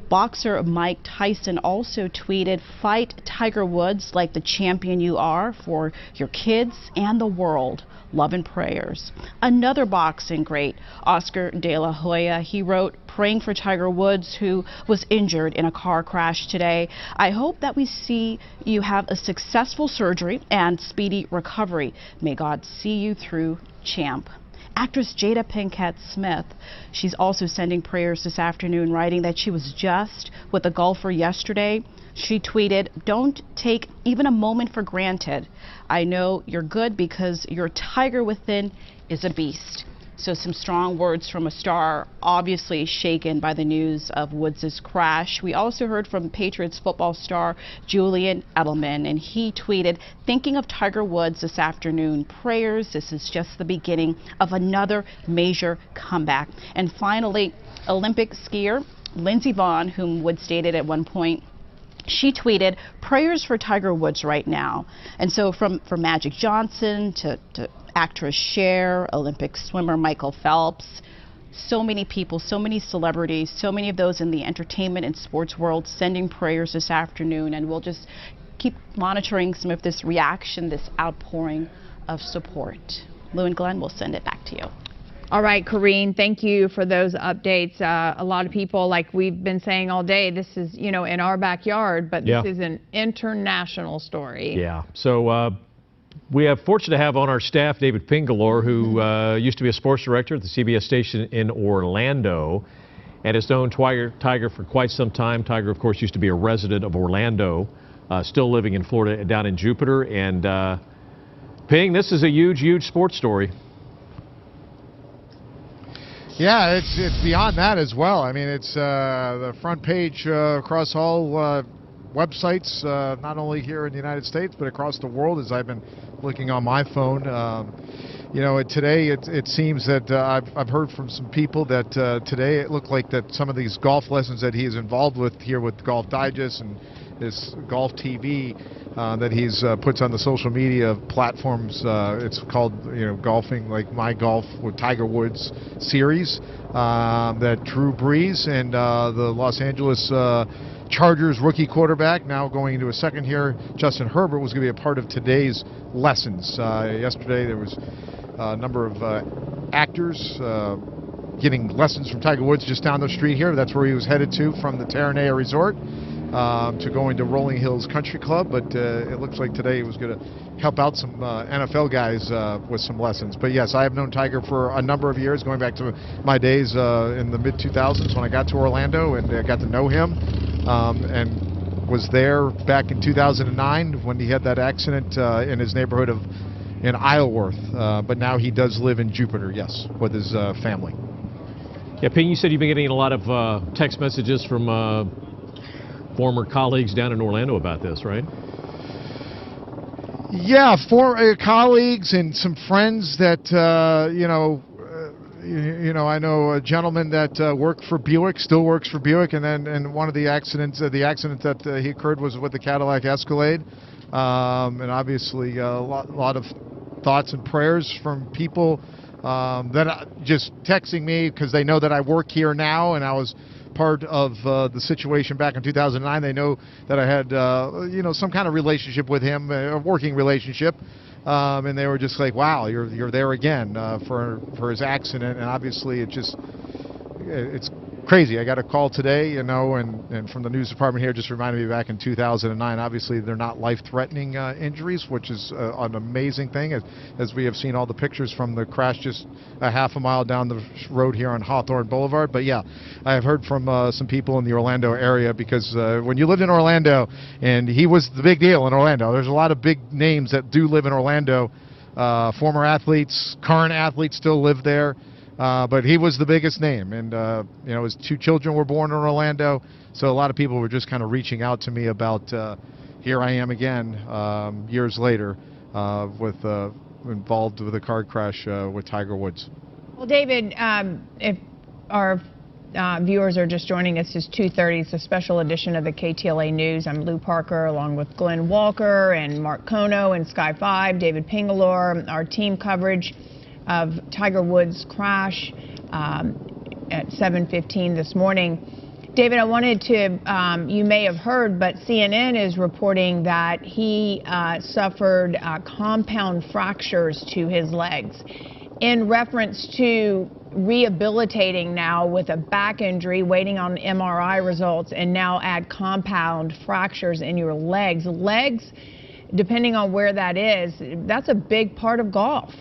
Boxer Mike Tyson also tweeted, "Fight Tiger Woods like the champion you are, for your kids and the world. Love and prayers." Another boxing great, Oscar De La Hoya, he wrote, "Praying for Tiger Woods, who was injured in a car crash today. I hope that we see you have a successful surgery and speedy recovery. May God see you through, champ." Actress Jada Pinkett Smith, she's also sending prayers this afternoon, writing that she was just with a golfer yesterday. She tweeted, "Don't take even a moment for granted. I know you're good because your tiger within is a beast." So some strong words from a star, obviously shaken by the news of Woods' crash. We also heard from Patriots football star Julian Edelman, and he tweeted, "Thinking of Tiger Woods this afternoon. Prayers. This is just the beginning of another major comeback." And finally, Olympic skier Lindsey Vonn, whom Woods dated at one point, she tweeted, "Prayers for Tiger Woods right now." And so from Magic Johnson to actress Cher, Olympic swimmer Michael Phelps, so many people, so many celebrities, so many of those in the entertainment and sports world sending prayers this afternoon. And we'll just keep monitoring some of this reaction, this outpouring of support. Lou and Glenn, we'll send it back to you. All right, Corrine, thank you for those updates. A lot of people, like we've been saying all day, this is, in our backyard, but this is an international story. Yeah. So we are fortunate to have on our staff David Pingalore, who used to be a sports director at the CBS station in Orlando and has known Tiger for quite some time. Tiger, of course, used to be a resident of Orlando, still living in Florida down in Jupiter. And Ping, this is a huge, huge sports story. Yeah, it's beyond that as well. I mean, it's the front page across all websites, not only here in the United States, but across the world, as I've been looking on my phone. Today it seems that I've heard from some people that today it looked like that some of these golf lessons that he is involved with here with Golf Digest and this Golf TV that he's puts on the social media platforms. It's called, Golfing Like My Golf with Tiger Woods series that Drew Brees and the Los Angeles Chargers rookie quarterback, now going into a second year, Justin Herbert, was going to be a part of today's lessons. Yesterday there was a number of actors getting lessons from Tiger Woods just down the street here. That's where he was headed to from the Terranea Resort. to going to Rolling Hills Country Club, but it looks like today he was going to help out some NFL guys with some lessons. But yes, I have known Tiger for a number of years, going back to my days in the mid-2000s when I got to Orlando and got to know him, and was there back in 2009 when he had that accident in his neighborhood in Isleworth. But now he does live in Jupiter, yes, with his family. Yeah, Ping, you said you've been getting a lot of text messages from former colleagues down in Orlando about this, right? Yeah, former colleagues and some friends that I know a gentleman that worked for Buick, still works for Buick, and one of the accidents, that he occurred was with the Cadillac Escalade, and obviously a lot of thoughts and prayers from people that just texting me because they know that I work here now and I was part of the situation back in 2009. They know that I had some kind of relationship with him, a working relationship, and they were just like, wow, you're there again for his accident. And obviously it's crazy. I got a call today, and from the news department here just reminded me back in 2009. Obviously they're not life-threatening injuries, which is an amazing thing, as we have seen all the pictures from the crash just a half a mile down the road here on Hawthorne Boulevard. But yeah, I have heard from some people in the Orlando area, because when you lived in Orlando, and he was the big deal in Orlando, there's a lot of big names that do live in Orlando, former athletes, current athletes still live there. But he was the biggest name, and his 2 children were born in Orlando, so a lot of people were just kind of reaching out to me about here I am again years later involved with a car crash with Tiger Woods. Well, David, if our viewers are just joining us, it's 2:30. It's a special edition of the KTLA News. I'm Lou Parker, along with Glenn Walker and Mark Kono and Sky 5, David Pingalore. Our team coverage of Tiger Woods' crash at 7:15 this morning. David, I wanted to, you may have heard, but CNN is reporting that he suffered compound fractures to his legs in reference to rehabilitating now with a back injury, waiting on MRI results, and now add compound fractures in your legs. Legs, depending on where that is, that's a big part of golf.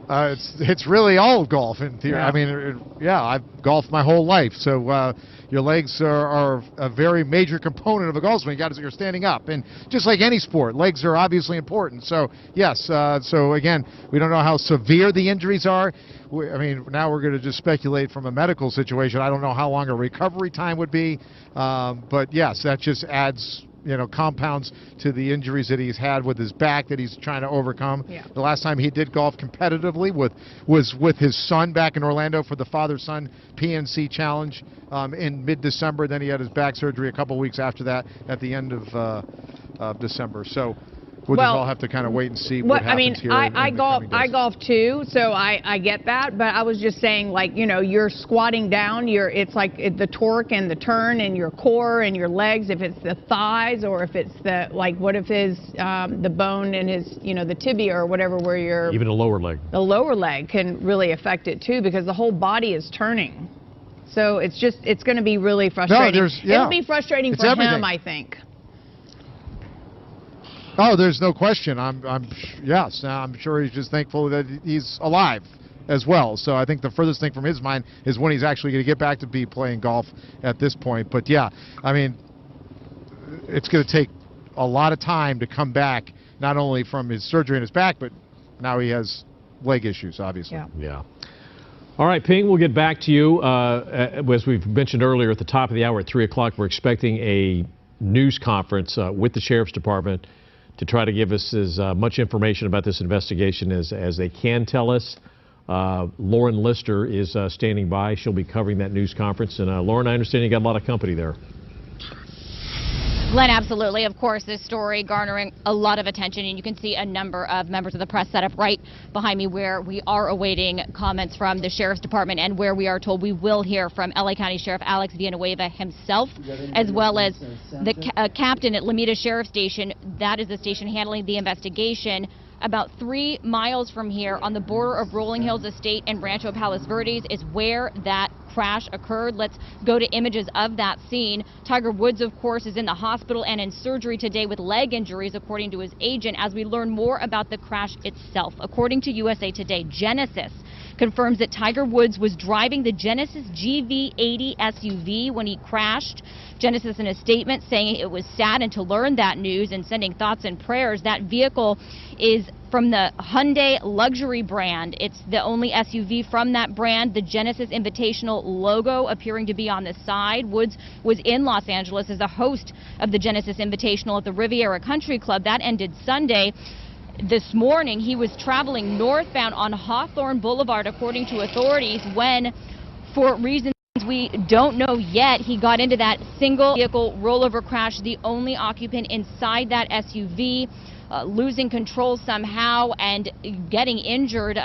It's really all of golf in theory. Yeah. I mean, I've golfed my whole life, so your legs are a very major component of a golf swing. You're standing up, and just like any sport, legs are obviously important. So yes, so again, we don't know how severe the injuries are. Now we're going to just speculate from a medical situation. I don't know how long a recovery time would be, but yes, that just adds compounds to the injuries that he's had with his back that he's trying to overcome. Yeah. The last time he did golf competitively was with his son back in Orlando for the father-son PNC Challenge in mid-December. Then he had his back surgery a couple weeks after that at the end of December. So we'll just all have to kind of wait and see what happens here. I golf too, so I get that. But I was just saying, you're squatting down. It's like the torque and the turn and your core and your legs. If it's the thighs, or if it's what if his the bone in his the tibia or whatever, where you're even the lower leg. The lower leg can really affect it too, because the whole body is turning. So it's going to be really frustrating. It'll be frustrating for him, I think. Oh, there's no question. Yes. I'm sure he's just thankful that he's alive as well. So I think the furthest thing from his mind is when he's actually going to get back to be playing golf at this point. But yeah, it's going to take a lot of time to come back, not only from his surgery in his back, but now he has leg issues, obviously. Yeah. All right, Ping, we'll get back to you. As we've mentioned earlier at the top of the hour at 3 o'clock, we're expecting a news conference with the Sheriff's Department to try to give us as much information about this investigation as they can tell us. Lauren Lister is standing by. She'll be covering that news conference. And Lauren, I understand you got a lot of company there. Glenn, absolutely. Of course, this story garnering a lot of attention, and you can see a number of members of the press set up right behind me, where we are awaiting comments from the Sheriff's Department, and where we are told we will hear from LA County Sheriff Alex Villanueva himself, as well as the captain at Lomita Sheriff Station. That is the station handling the investigation. About 3 miles from here on the border of Rolling Hills Estate and Rancho Palos Verdes is where that crash occurred. Let's go to images of that scene. Tiger Woods, of course, is in the hospital and in surgery today with leg injuries, according to his agent, as we learn more about the crash itself. According to USA Today, Genesis confirms that Tiger Woods was driving the Genesis GV80 SUV when he crashed. Genesis in a statement saying it was saddened to learn that news and sending thoughts and prayers. That vehicle is from the Hyundai luxury brand. It's the only SUV from that brand. The Genesis Invitational logo appearing to be on the side. Woods was in Los Angeles as a host of the Genesis Invitational at the Riviera Country Club. That ended Sunday. This morning, he was traveling northbound on Hawthorne Boulevard, according to authorities, when, for reasons we don't know yet, he got into that single vehicle rollover crash, the only occupant inside that SUV, losing control somehow and getting injured.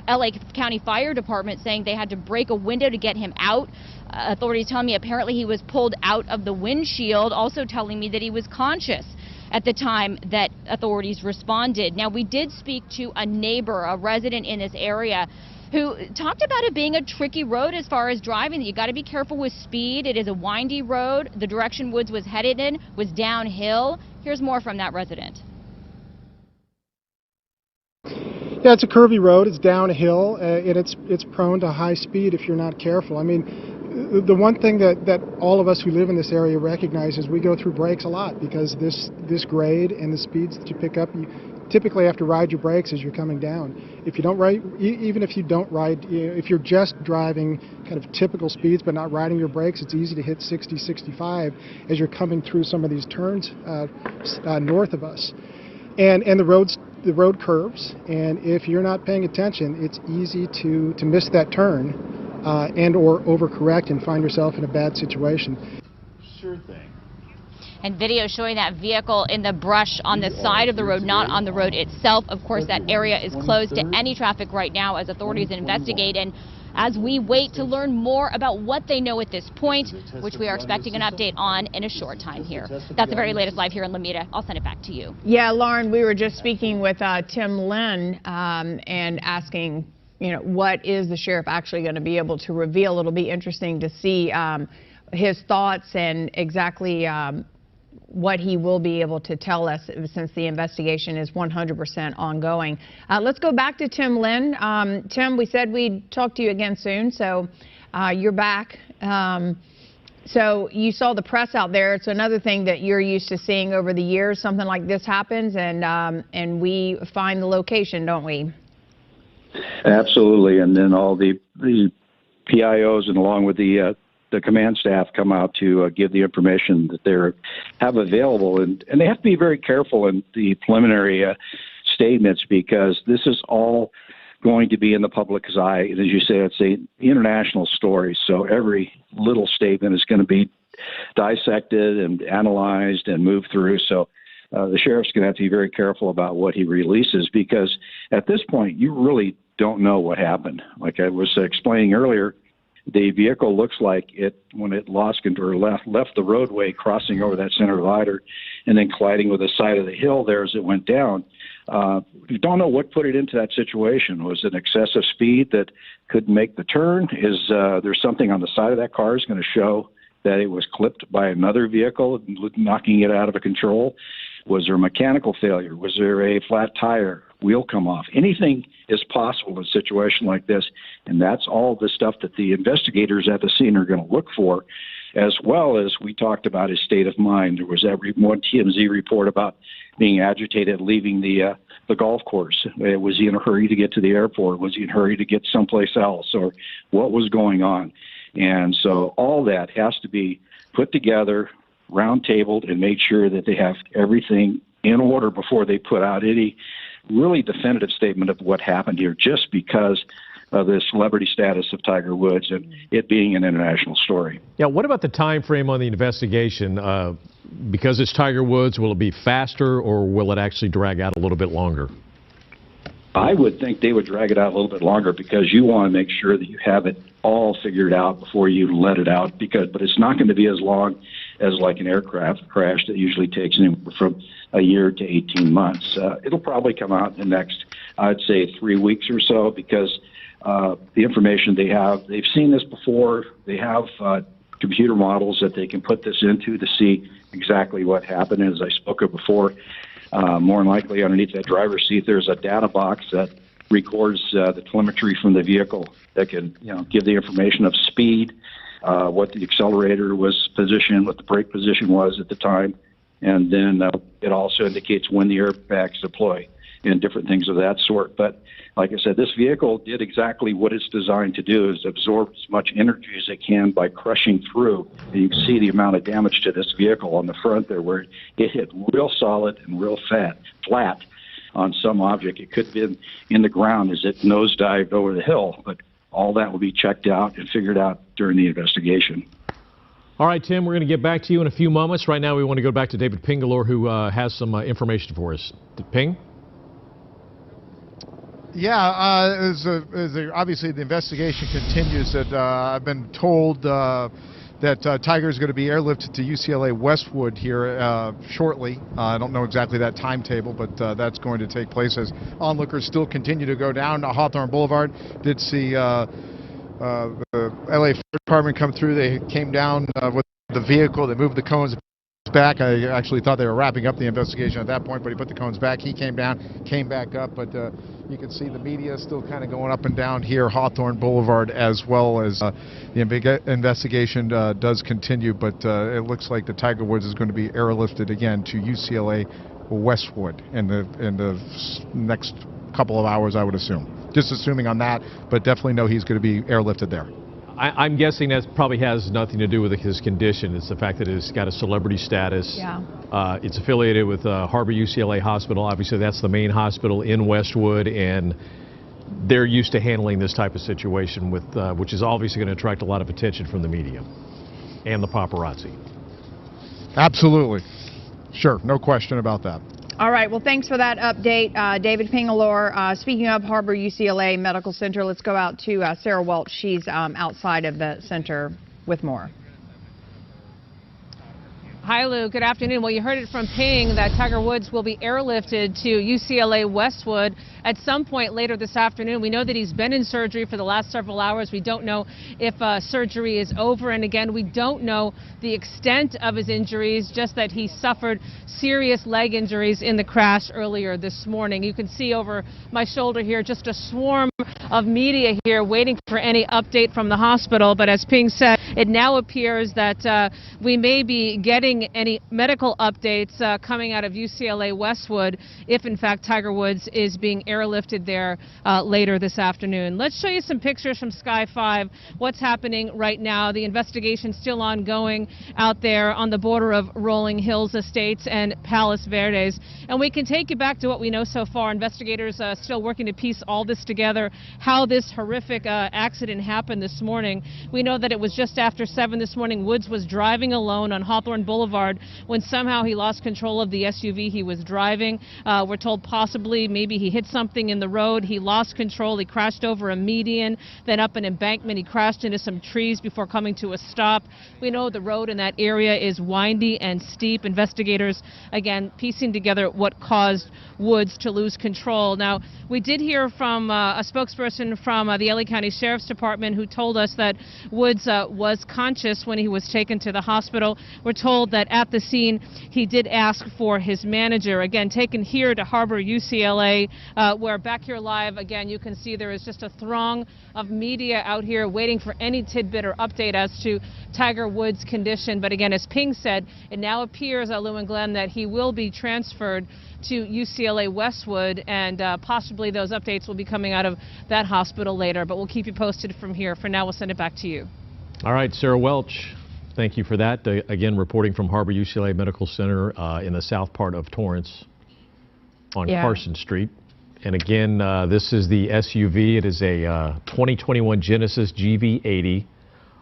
LA County Fire Department saying they had to break a window to get him out. Authorities telling me apparently he was pulled out of the windshield, also telling me that he was conscious at the time that authorities responded. Now, we did speak to a neighbor, a resident in this area, who talked about it being a tricky road as far as driving. You got to be careful with speed. It is a windy road. The direction Woods was headed in was downhill. Here's more from that resident. Yeah, it's a curvy road. It's downhill, and it's prone to high speed if you're not careful. I mean, the one thing that all of us who live in this area recognize is we go through brakes a lot because this grade and the speeds that you pick up, you typically have to ride your brakes as you're coming down. If you don't ride, even if you don't ride, if you're just driving kind of typical speeds but not riding your brakes, it's easy to hit 60, 65 as you're coming through some of these turns north of us. And the road curves, and if you're not paying attention, it's easy to miss that turn and or overcorrect and find yourself in a bad situation. Sure thing. And video showing that vehicle in the brush on the side of the road, not on the road itself. Of course, that area is closed to any traffic right now as authorities investigate. And as we wait to learn more about what they know at this point, which we are expecting an update on in a short time here. That's the very latest live here in Lomita. I'll send it back to you. Yeah, Lauren, we were just speaking with Tim Lynn and asking, what is the sheriff actually going to be able to reveal? It'll be interesting to see his thoughts and exactly what he will be able to tell us since the investigation is 100% ongoing. Let's go back to Tim Lynn. Tim, we said we'd talk to you again soon, so you're back. So you saw the press out there. It's another thing that you're used to seeing over the years. Something like this happens, and we find the location, don't we? Absolutely, and then all the PIOs and along with the command staff come out to give the information that they have available, and they have to be very careful in the preliminary statements because this is all going to be in the public's eye. And as you say, it's an international story, so every little statement is going to be dissected and analyzed and moved through. So the sheriff's going to have to be very careful about what he releases because at this point, you really don't know what happened. Like I was explaining earlier, the vehicle looks like it, when it lost control or left the roadway, crossing over that center divider and then colliding with the side of the hill there as it went down. You don't know what put it into that situation. Was it excessive speed that couldn't make the turn? Is there something on the side of that car is going to show that it was clipped by another vehicle, knocking it out of control? Was there a mechanical failure? Was there a flat tire, wheel come off? Anything is possible in a situation like this, and that's all the stuff that the investigators at the scene are going to look for, as well as we talked about his state of mind. There was that one TMZ report about being agitated leaving the golf course. Was he in a hurry to get to the airport? Was he in a hurry to get someplace else? Or what was going on? And so all that has to be put together, round-tabled, and made sure that they have everything in order before they put out any really definitive statement of what happened here, just because of the celebrity status of Tiger Woods and it being an international story. Yeah, what about the time frame on the investigation? Because it's Tiger Woods, will it be faster or will it actually drag out a little bit longer? I would think they would drag it out a little bit longer because you want to make sure that you have it all figured out before you let it out. But it's not going to be as long as like an aircraft crash that usually takes anywhere from a year to 18 months. It'll probably come out in the next, I'd say, 3 weeks or so, because the information they have, they've seen this before. They have computer models that they can put this into to see exactly what happened. As I spoke of before, more than likely underneath that driver's seat, there's a data box that records the telemetry from the vehicle that can, give the information of speed, what the accelerator was positioned, what the brake position was at the time, and then it also indicates when the airbags deploy and different things of that sort. But like I said, this vehicle did exactly what it's designed to do, is absorb as much energy as it can by crushing through. And you can see the amount of damage to this vehicle on the front there, where it hit real solid and real flat on some object. It could have been in the ground as it nosedived over the hill, but all that will be checked out and figured out during the investigation. All right, Tim, we're going to get back to you in a few moments. Right now, we want to go back to David Pingalore, who has some information for us. Ping? Yeah, obviously the investigation continues. That I've been told that Tiger is going to be airlifted to UCLA Westwood here shortly. I don't know exactly that timetable, but that's going to take place as onlookers still continue to go down Hawthorne Boulevard. Did see the LA Fire Department come through. They came down with the vehicle. They moved the cones back. I actually thought they were wrapping up the investigation at that point, but he put the cones back. He came down, came back up, but you can see the media still kind of going up and down here Hawthorne Boulevard, as well as the investigation does continue, but it looks like the Tiger Woods is going to be airlifted again to UCLA Westwood in the next couple of hours, I would assume. Just assuming on that, but definitely know he's going to be airlifted there. I'm guessing that probably has nothing to do with his condition. It's the fact that it's got a celebrity status. Yeah. It's affiliated with Harbor UCLA Hospital. Obviously, that's the main hospital in Westwood, and they're used to handling this type of situation, with which is obviously going to attract a lot of attention from the media and the paparazzi. Absolutely. Sure, no question about that. All right, well, thanks for that update, David Pingalore. Speaking of Harbor UCLA Medical Center, let's go out to Sarah Welch. She's outside of the center with more. Hi, Lou. Good afternoon. Well, you heard it from Ping that Tiger Woods will be airlifted to UCLA Westwood at some point later this afternoon. We know that he's been in surgery for the last several hours. We don't know if surgery is over. And again, we don't know the extent of his injuries, just that he suffered serious leg injuries in the crash earlier this morning. You can see over my shoulder here just a swarm of media here waiting for any update from the hospital. But as Ping said, it now appears that we may be getting any medical updates coming out of UCLA Westwood if, in fact, Tiger Woods is being airlifted there later this afternoon. Let's show you some pictures from Sky 5, what's happening right now. The investigation still ongoing out there on the border of Rolling Hills Estates and Palos Verdes. And we can take you back to what we know so far. Investigators still working to piece all this together, how this horrific accident happened this morning. We know that it was just after 7 this morning. Woods was driving alone on Hawthorne Boulevard when somehow he lost control of the SUV he was driving. We're told possibly maybe he hit something in the road. He lost control. He crashed over a median, then up an embankment. He crashed into some trees before coming to a stop. We know the road in that area is windy and steep. Investigators, again, piecing together what caused Woods to lose control. Now, we did hear from a spokesperson from the LA County Sheriff's Department who told us that Woods was conscious when he was taken to the hospital. We're told that at the scene he did ask for his manager. Again, taken here to Harbor UCLA, where back here live, again, you can see there is just a throng of media out here waiting for any tidbit or update as to Tiger Woods' condition. But again, as Ping said, it now appears, Lou and Glenn, that he will be transferred to UCLA Westwood, and possibly those updates will be coming out of that hospital later. But we'll keep you posted from here. For now, we'll send it back to you. All right, Sarah Welch, thank you for that. Again, reporting from Harbor UCLA Medical Center in the south part of Torrance on Carson Street. And again, this is the SUV. It is a 2021 Genesis GV80.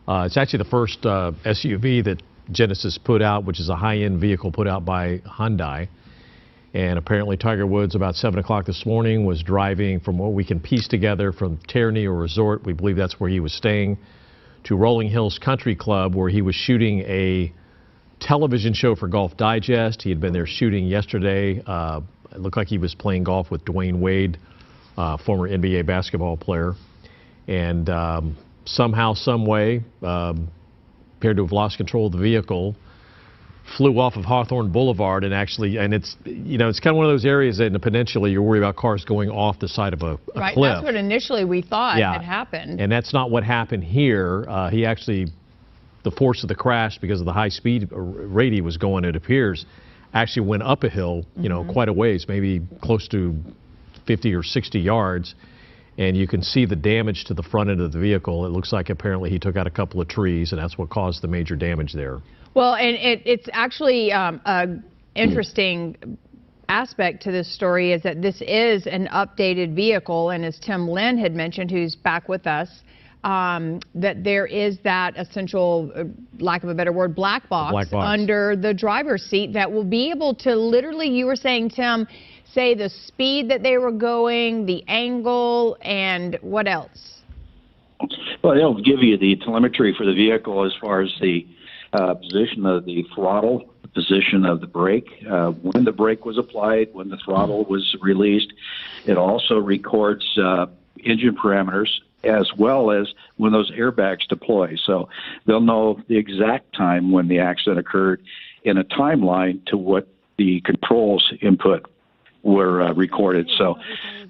It's actually the first SUV that Genesis put out, which is a high-end vehicle put out by Hyundai. And apparently Tiger Woods, about 7 o'clock this morning, was driving from what we can piece together from Terranea Resort, we believe that's where he was staying, to Rolling Hills Country Club, where he was shooting a television show for Golf Digest. He had been there shooting yesterday. It looked like he was playing golf with Dwayne Wade, former NBA basketball player. And somehow, some way, appeared to have lost control of the vehicle, flew off of Hawthorne Boulevard, and it's, you know, it's kind of one of those areas that in the peninsula you're worried about cars going off the side of a right, cliff. That's what initially we thought had happened. And that's not what happened here. He actually, the force of the crash, because of the high speed rate he was going, it appears, actually went up a hill, you know, quite a ways, maybe close to 50 or 60 yards. And you can see the damage to the front end of the vehicle. It looks like apparently he took out a couple of trees, and that's what caused the major damage there. Well, and it's actually an interesting aspect to this story is that this is an updated vehicle, and as Tim Lynn had mentioned, who's back with us, that there is that essential, lack of a better word, black box under the driver's seat that will be able to literally, you were saying, Tim, say the speed that they were going, the angle, and what else? Well, it'll give you the telemetry for the vehicle as far as the position of the throttle, the position of the brake, when the brake was applied, when the throttle was released. It also records engine parameters as well as when those airbags deploy. So they'll know the exact time when the accident occurred in a timeline to what the controls input were recorded. So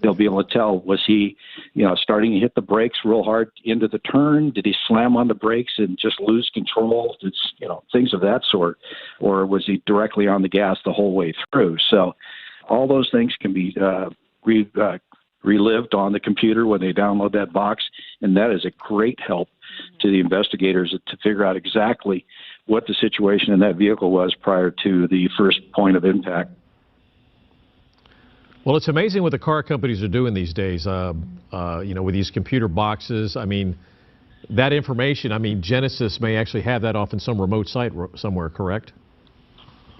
they'll be able to tell, was he, you know, starting to hit the brakes real hard into the turn? Did he slam on the brakes and just lose control? It's, you know, things of that sort. Or was he directly on the gas the whole way through? So all those things can be relived on the computer when they download that box, and that is a great help to the investigators to figure out exactly what the situation in that vehicle was prior to the first point of impact. Well, it's amazing what the car companies are doing these days, you know, with these computer boxes. I mean, that information, I mean, Genesis may actually have that off in some remote site somewhere, correct?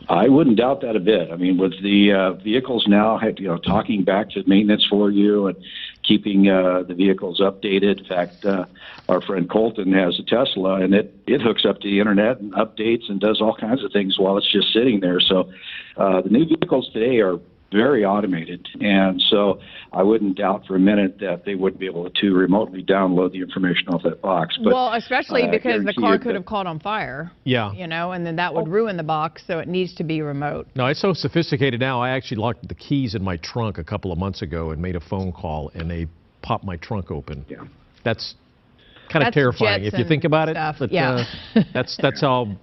I wouldn't doubt that a bit. I mean, with the vehicles now, you know, talking back to maintenance for you and keeping the vehicles updated. In fact, our friend Colton has a Tesla, and it hooks up to the internet and updates and does all kinds of things while it's just sitting there. So the new vehicles today are very automated, and so I wouldn't doubt for a minute that they would be able to remotely download the information off that box. But, well, especially because the car could have caught on fire. Yeah. You know, and then that would ruin the box, so it needs to be remote. No, it's so sophisticated now. I actually locked the keys in my trunk a couple of months ago and made a phone call, and they popped my trunk open. Yeah. That's kind of terrifying if you think about it. But, yeah. That's how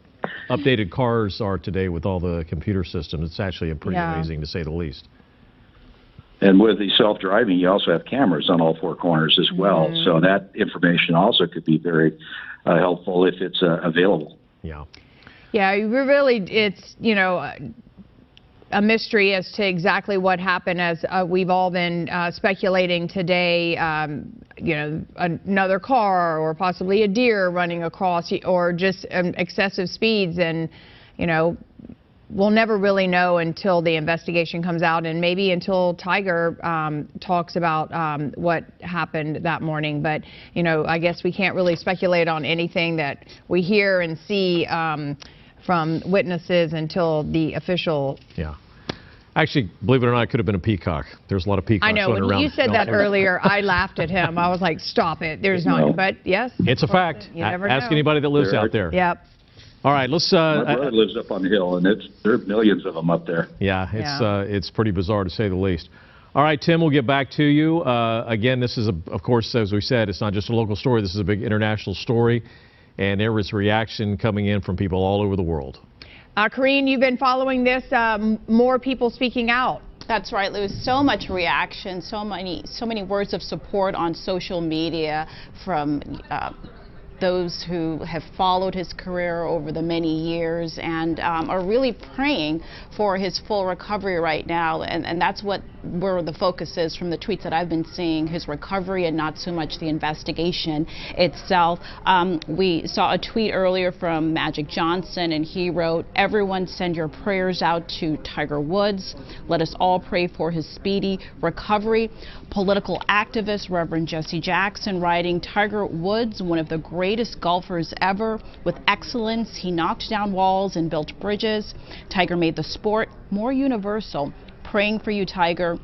updated cars are today with all the computer systems. It's actually pretty amazing, to say the least. And with the self-driving, you also have cameras on all four corners as well. So that information also could be very helpful if it's available. Yeah. Yeah, it's, you know, a mystery as to exactly what happened, as we've all been speculating today. You know, another car or possibly a deer running across, or just excessive speeds, and, you know, we'll never really know until the investigation comes out, and maybe until Tiger talks about what happened that morning. But, you know, I guess we can't really speculate on anything that we hear and see from witnesses until the official. Yeah. Actually, believe it or not, it could have been a peacock. There's a lot of peacocks I know. running When around. you said that earlier, I laughed at him. I was like, stop it. There's not. But, yes. It's a fact. You never know. Ask anybody that lives out there. Yep. All right, let's. My brother lives up on the hill, and there are millions of them up there. Yeah, it's pretty bizarre to say the least. All right, Tim, we'll get back to you. Again, this is, of course, as we said, it's not just a local story. This is a big international story, and there was reaction coming in from people all over the world. Karine, you've been following this. More people speaking out. That's right, Lou. So much reaction, so many words of support on social media from those who have followed his career over the many years and are really praying for his full recovery right now. And that's what where the focus is from the tweets that I've been seeing, his recovery and not so much the investigation itself. We saw a tweet earlier from Magic Johnson, and he wrote, "Everyone send your prayers out to Tiger Woods. Let us all pray for his speedy recovery." Political activist Reverend Jesse Jackson writing, "Tiger Woods, one of the greatest golfers ever. With excellence, he knocked down walls and built bridges. Tiger made the sport more universal. Praying for you, Tiger,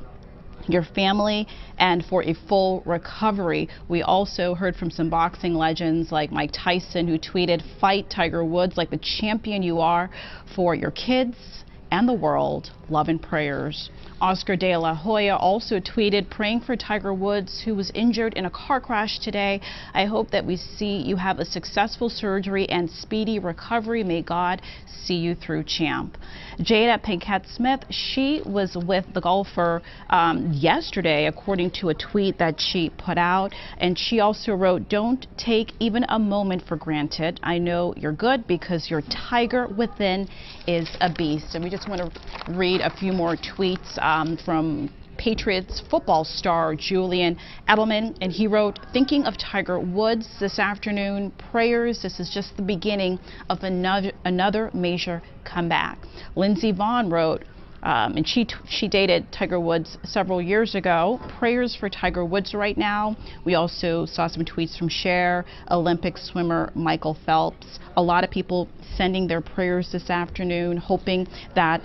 your family, and for a full recovery." We also heard from some boxing legends like Mike Tyson, who tweeted, "Fight Tiger Woods like the champion you are, for your kids and the world. Love and prayers." Oscar de la Hoya also tweeted, "Praying for Tiger Woods, who was injured in a car crash today. I hope that we see you have a successful surgery and speedy recovery. May God see you through, champ." Jada Pinkett Smith, she was with the golfer yesterday, according to a tweet that she put out, and she also wrote, "Don't take even a moment for granted. I know you're good because your tiger within is a beast." And we just want to read a few more tweets from Patriots football star Julian Edelman, and he wrote, "Thinking of Tiger Woods this afternoon, prayers. This is just the beginning of another major comeback." Lindsey Vonn wrote, and she dated Tiger Woods several years ago, "Prayers for Tiger Woods right now." We also saw some tweets from Cher, Olympic swimmer Michael Phelps. A lot of people sending their prayers this afternoon, hoping that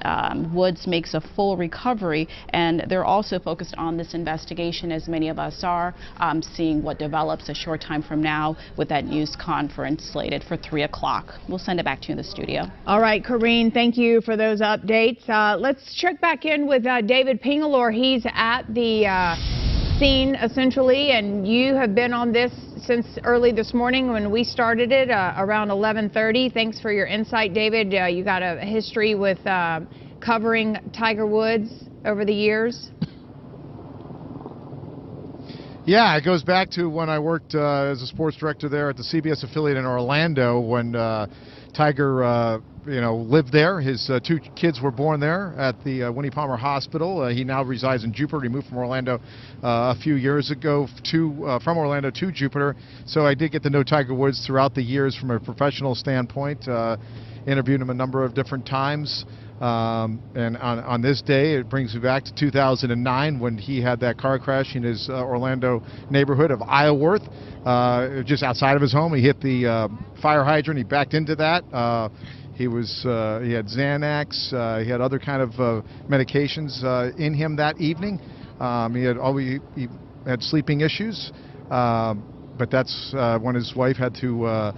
Woods makes a full recovery. And they're also focused on this investigation, as many of us are, seeing what develops a short time from now with that news conference slated for 3 o'clock. We'll send it back to you in the studio. All right, Karine, thank you for those updates. Let's check back in with David Pingalore. He's at the scene, essentially, and you have been on this since early this morning when we started it around 11:30. Thanks for your insight, David. You got a history with covering Tiger Woods over the years. Yeah, it goes back to when I worked as a sports director there at the CBS affiliate in Orlando when Tiger lived there. His 2 kids were born there at the Winnie Palmer Hospital. He now resides in Jupiter. He moved from Orlando a few years ago from Orlando to Jupiter. So I did get to know Tiger Woods throughout the years from a professional standpoint. Interviewed him a number of different times. And on this day, it brings me back to 2009 when he had that car crash in his Orlando neighborhood of Isleworth, just outside of his home. He hit the fire hydrant. He backed into that. He had Xanax. He had other kind of medications in him that evening. He had sleeping issues. But that's when his wife had to.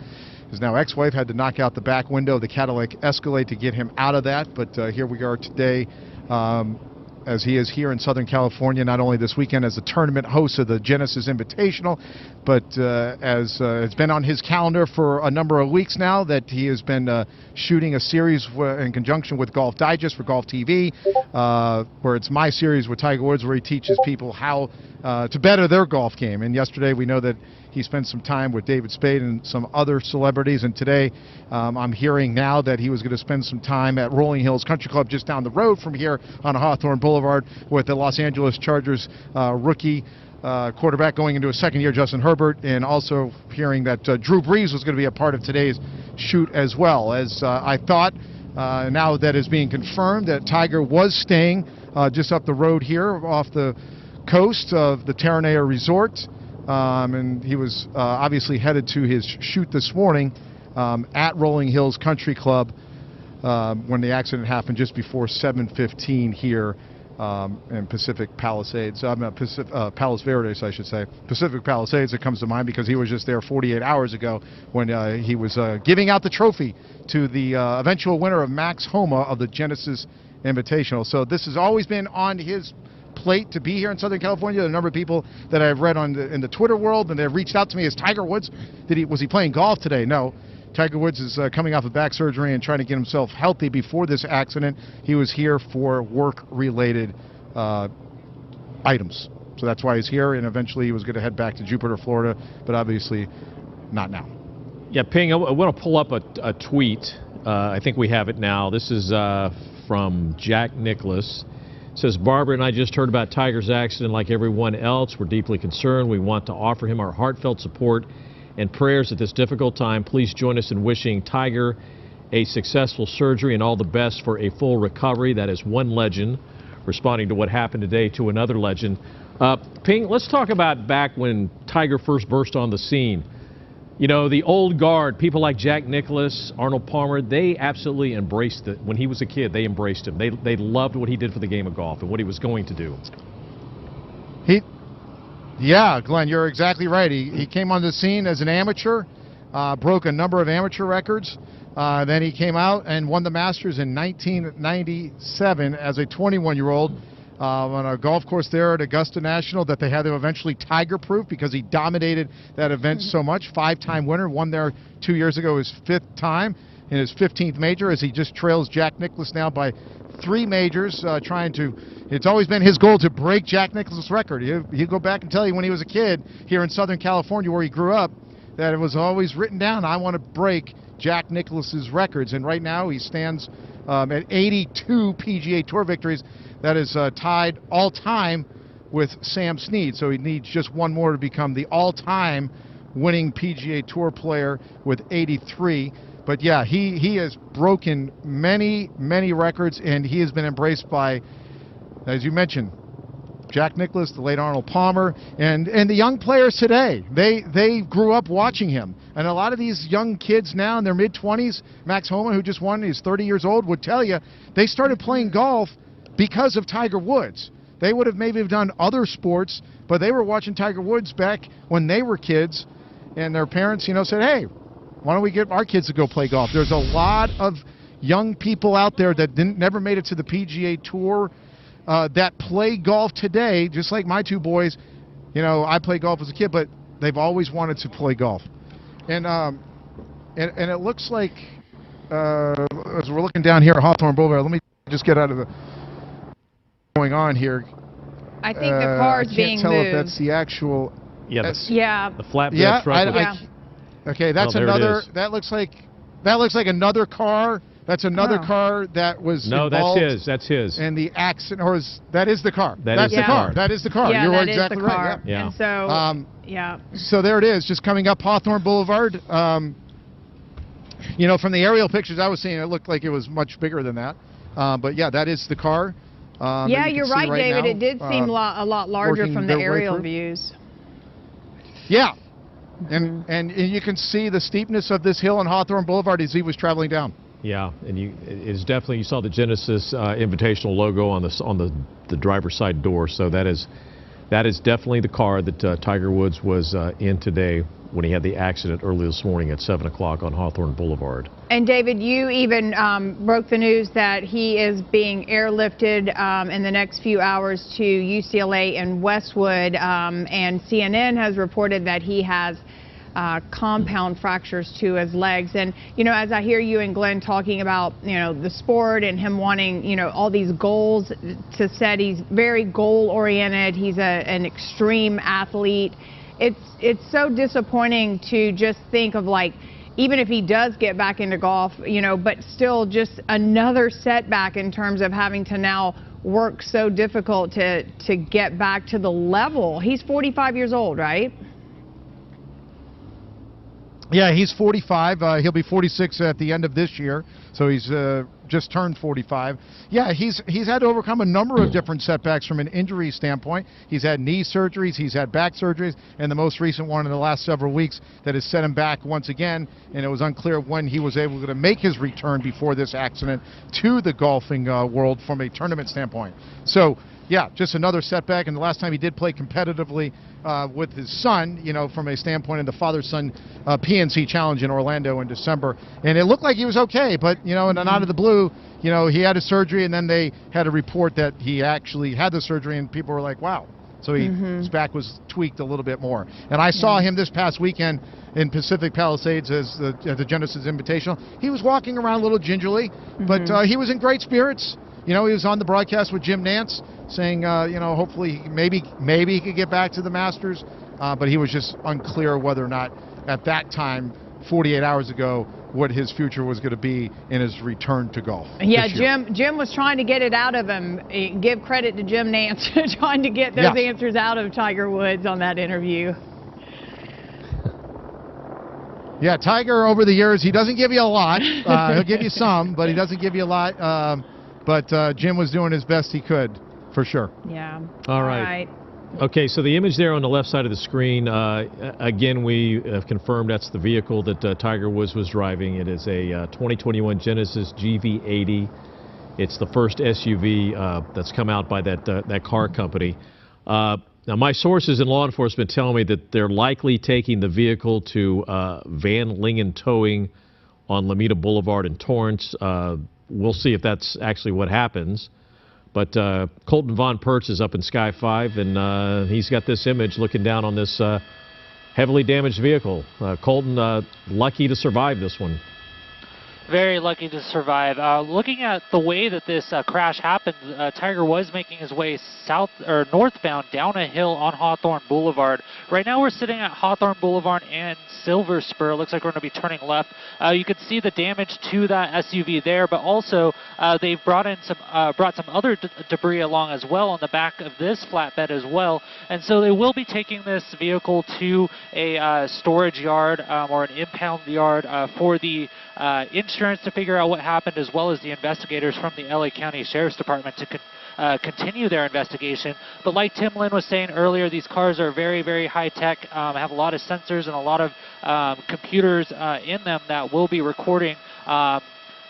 His now ex-wife had to knock out the back window of the Cadillac Escalade to get him out of that. But here we are today, as he is here in Southern California, not only this weekend as the tournament host of the Genesis Invitational, but as it's been on his calendar for a number of weeks now that he has been shooting a series in conjunction with Golf Digest for Golf TV, where it's my series with Tiger Woods, where he teaches people how to better their golf game. And yesterday we know that he spent some time with David Spade and some other celebrities, and today I'm hearing now that he was going to spend some time at Rolling Hills Country Club just down the road from here on Hawthorne Boulevard with the Los Angeles Chargers rookie quarterback going into his second year, Justin Herbert, and also hearing that Drew Brees was going to be a part of today's shoot as well. As I thought, now that is being confirmed that Tiger was staying just up the road here off the coast of the Terranea Resort. And he was obviously headed to his shoot this morning at Rolling Hills Country Club when the accident happened just before 7:15 here in Pacific Palisades. Palos Verdes, I should say. Pacific Palisades, it comes to mind because he was just there 48 hours ago when he was giving out the trophy to the eventual winner of Max Homa of the Genesis Invitational. So this has always been on his plate to be here in Southern California. There are a number of people that I've read in the Twitter world, and they've reached out to me as Tiger Woods. Was he playing golf today? No. Tiger Woods is coming off of back surgery and trying to get himself healthy before this accident. He was here for work-related items. So that's why he's here, and eventually he was going to head back to Jupiter, Florida, but obviously not now. Yeah, Ping, I want to pull up a tweet. I think we have it now. This is from Jack Nicklaus. Says, Barbara and I just heard about Tiger's accident like everyone else. We're deeply concerned. We want to offer him our heartfelt support and prayers at this difficult time. Please join us in wishing Tiger a successful surgery and all the best for a full recovery. That is one legend responding to what happened today to another legend. Ping, let's talk about back when Tiger first burst on the scene. You know, the old guard, people like Jack Nicklaus, Arnold Palmer, they absolutely embraced it. When he was a kid, they embraced him. They loved what he did for the game of golf and what he was going to do. Yeah, Glenn, you're exactly right. He came on the scene as an amateur, broke a number of amateur records. Then he came out and won the Masters in 1997 as a 21-year-old on a golf course there at Augusta National that they had to eventually Tiger-proof because he dominated that event so much. 5-time winner, won there 2 years ago his 5th time in his 15th major as he just trails Jack Nicklaus now by 3 majors, it's always been his goal to break Jack Nicklaus' record. He'll go back and tell you when he was a kid here in Southern California where he grew up that it was always written down, I want to break Jack Nicklaus's records, and right now he stands at 82 PGA Tour victories. That is tied all-time with Sam Snead, so he needs just one more to become the all-time winning PGA Tour player with 83. But yeah, he has broken many records, and he has been embraced by, as you mentioned, Jack Nicklaus, the late Arnold Palmer, and the young players today. They grew up watching him. And a lot of these young kids now in their mid-20s, Max Homa, who just won, he's 30 years old, would tell you they started playing golf because of Tiger Woods. They would have maybe done other sports, but they were watching Tiger Woods back when they were kids, and their parents, said, hey, why don't we get our kids to go play golf? There's a lot of young people out there that never made it to the PGA Tour that play golf today, just like my 2 boys. I played golf as a kid, but they've always wanted to play golf. And it looks like, as we're looking down here at Hawthorne Boulevard, let me just get out of the going on here. I think the car's being moved. I can't tell if that's the actual... Yeah, the flatbed yeah, truck. Okay, that's another. That looks like another car. That's another car that was involved. That's his. And the accident, that is the car. That's the car. That is the car. Yeah, You're that exactly is the car. right. Yeah. And so, yeah. So there it is, just coming up Hawthorne Boulevard. From the aerial pictures I was seeing, it looked like it was much bigger than that. But yeah, that is the car. Yeah, you're right, David. Now, it did seem a lot larger from the aerial views. Yeah. And you can see the steepness of this hill on Hawthorne Boulevard as he was traveling down. Yeah, and it's definitely, you saw the Genesis Invitational logo on the driver's side door. So that is definitely the car that Tiger Woods was in today when he had the accident early this morning at 7 o'clock on Hawthorne Boulevard. And David, you even broke the news that he is being airlifted in the next few hours to UCLA in Westwood, and CNN has reported that he has compound fractures to his legs. And, as I hear you and Glenn talking about, the sport and him wanting, all these goals to set, he's very goal-oriented. He's an extreme athlete. It's so disappointing to just think of, like, even if he does get back into golf, but still just another setback in terms of having to now work so difficult to get back to the level. He's 45 years old, right? Yeah, he's 45. He'll be 46 at the end of this year, so he's just turned 45. Yeah, he's had to overcome a number of different setbacks from an injury standpoint. He's had knee surgeries, he's had back surgeries, and the most recent one in the last several weeks that has set him back once again, and it was unclear when he was able to make his return before this accident to the golfing world from a tournament standpoint. So, yeah, just another setback, and the last time he did play competitively with his son, from a standpoint of the father-son PNC Challenge in Orlando in December, and it looked like he was okay, but, and then out of the blue, he had a surgery, and then they had a report that he actually had the surgery, and people were like, wow. So his back was tweaked a little bit more. And I saw him this past weekend in Pacific Palisades at the Genesis Invitational. He was walking around a little gingerly, but he was in great spirits. He was on the broadcast with Jim Nantz saying, hopefully maybe he could get back to the Masters, but he was just unclear whether or not at that time, 48 hours ago, what his future was going to be in his return to golf. Yeah, Jim was trying to get it out of him. Give credit to Jim Nance trying to get those answers out of Tiger Woods on that interview. Yeah, Tiger over the years, he doesn't give you a lot. He'll give you some, but he doesn't give you a lot. But Jim was doing his best he could, for sure. Yeah. All right. Okay, so the image there on the left side of the screen, again, we have confirmed that's the vehicle that Tiger Woods was driving. It is a 2021 Genesis GV80. It's the first SUV that's come out by that car company. Now, my sources in law enforcement tell me that they're likely taking the vehicle to Van Lingen Towing on Lomita Boulevard in Torrance. We'll see if that's actually what happens. But Colton Von Pertz is up in Sky 5, and he's got this image looking down on this heavily damaged vehicle. Colton, lucky to survive this one. Very lucky to survive. Looking at the way that this crash happened, Tiger was making his way south or northbound down a hill on Hawthorne Boulevard. Right now we're sitting at Hawthorne Boulevard and Silver Spur. Looks like we're going to be turning left. You can see the damage to that SUV there, but also they've brought some other debris along as well on the back of this flatbed as well. And so they will be taking this vehicle to a storage yard or an impound yard for the insurance to figure out what happened, as well as the investigators from the LA County Sheriff's Department to continue their investigation. But like Tim Lynn was saying earlier, these cars are very, very high tech, have a lot of sensors and a lot of computers in them that will be recording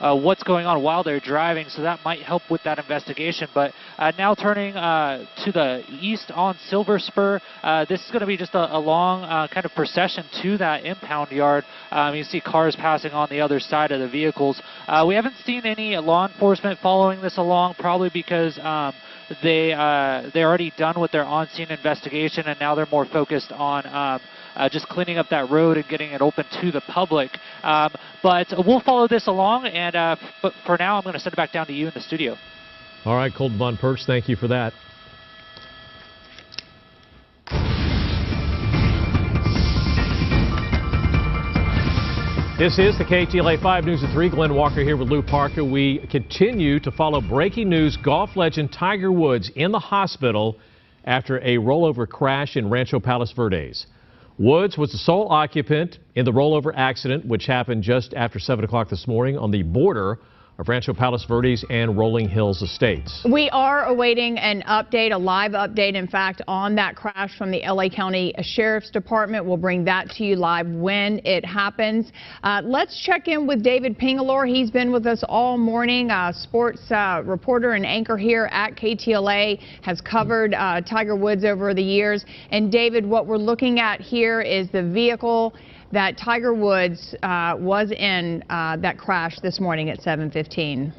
what's going on while they're driving, so that might help with that investigation. But now turning to the east on Silver Spur, this is going to be just a long kind of procession to that impound yard. You see cars passing on the other side of the vehicles. We haven't seen any law enforcement following this along, probably because they're already done with their on-scene investigation, and now they're more focused on just cleaning up that road and getting it open to the public. But we'll follow this along, and but for now, I'm going to send it back down to you in the studio. All right, Colton Von Pertz, thank you for that. This is the KTLA 5 News at 3. Glenn Walker here with Lou Parker. We continue to follow breaking news. Golf legend Tiger Woods in the hospital after a rollover crash in Rancho Palos Verdes. Woods was the sole occupant in the rollover accident, which happened just after 7 o'clock this morning on the border of Rancho Palos Verdes and Rolling Hills Estates. We are awaiting an update, a live update, in fact, on that crash from the LA County Sheriff's Department. We'll bring that to you live when it happens. Let's check in with David Pingalore. He's been with us all morning, sports reporter and anchor here at KTLA, has covered Tiger Woods over the years. And David, what we're looking at here is the vehicle that Tiger Woods was in that crash this morning at 7:15.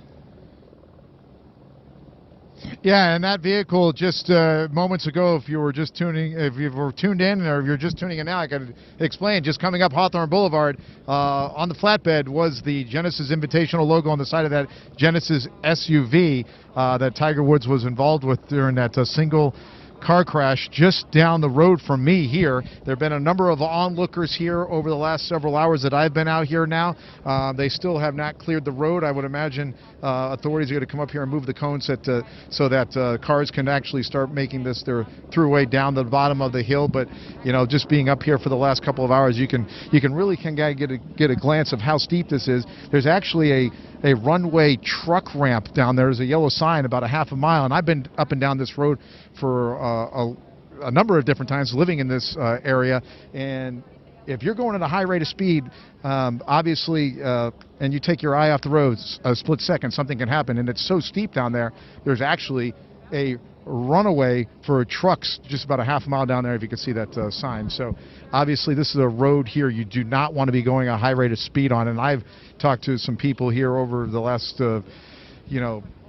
Yeah, and that vehicle just moments ago, if you were tuned in, or if you're just tuning in now, I could explain. Just coming up Hawthorne Boulevard on the flatbed was the Genesis Invitational logo on the side of that Genesis SUV that Tiger Woods was involved with during that single car crash just down the road from me here. There have been a number of onlookers here over the last several hours that I've been out here now. They still have not cleared the road. I would imagine authorities are going to come up here and move the cones so that cars can actually start making this their throughway down the bottom of the hill. But you know, just being up here for the last couple of hours, you can really get a glance of how steep this is. There's actually a runway truck ramp down there. There's a yellow sign about a half a mile, and I've been up and down this road for a number of different times living in this area. And if you're going at a high rate of speed, obviously, and you take your eye off the road a split second, something can happen. And it's so steep down there, there's actually a runaway for trucks just about a half mile down there, if you can see that sign. So obviously this is a road here you do not want to be going a high rate of speed on. And I've talked to some people here over the last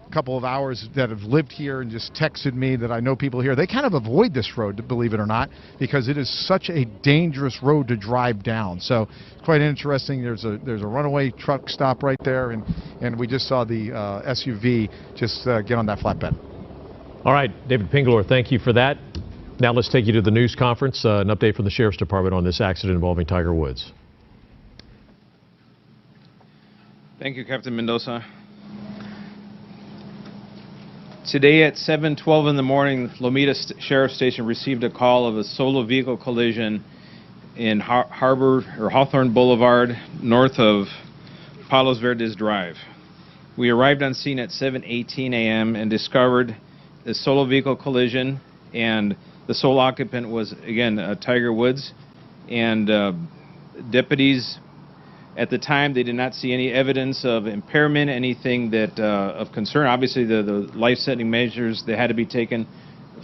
couple of hours that have lived here and just texted me that I know people here. They kind of avoid this road, believe it or not, because it is such a dangerous road to drive down. So it's quite interesting. There's a runaway truck stop right there, and we just saw the SUV just get on that flatbed. All right, David Pingalore, thank you for that. Now let's take you to the news conference, an update from the Sheriff's Department on this accident involving Tiger Woods. Thank you, Captain Mendoza. Today at 7:12 in the morning, Lomita Sheriff Station received a call of a solo vehicle collision in Hawthorne Boulevard, north of Palos Verdes Drive. We arrived on scene at 7:18 a.m. and discovered the solo vehicle collision, and the sole occupant was, again, Tiger Woods, and deputies at the time, they did not see any evidence of impairment, anything that of concern. Obviously, the life-saving measures that had to be taken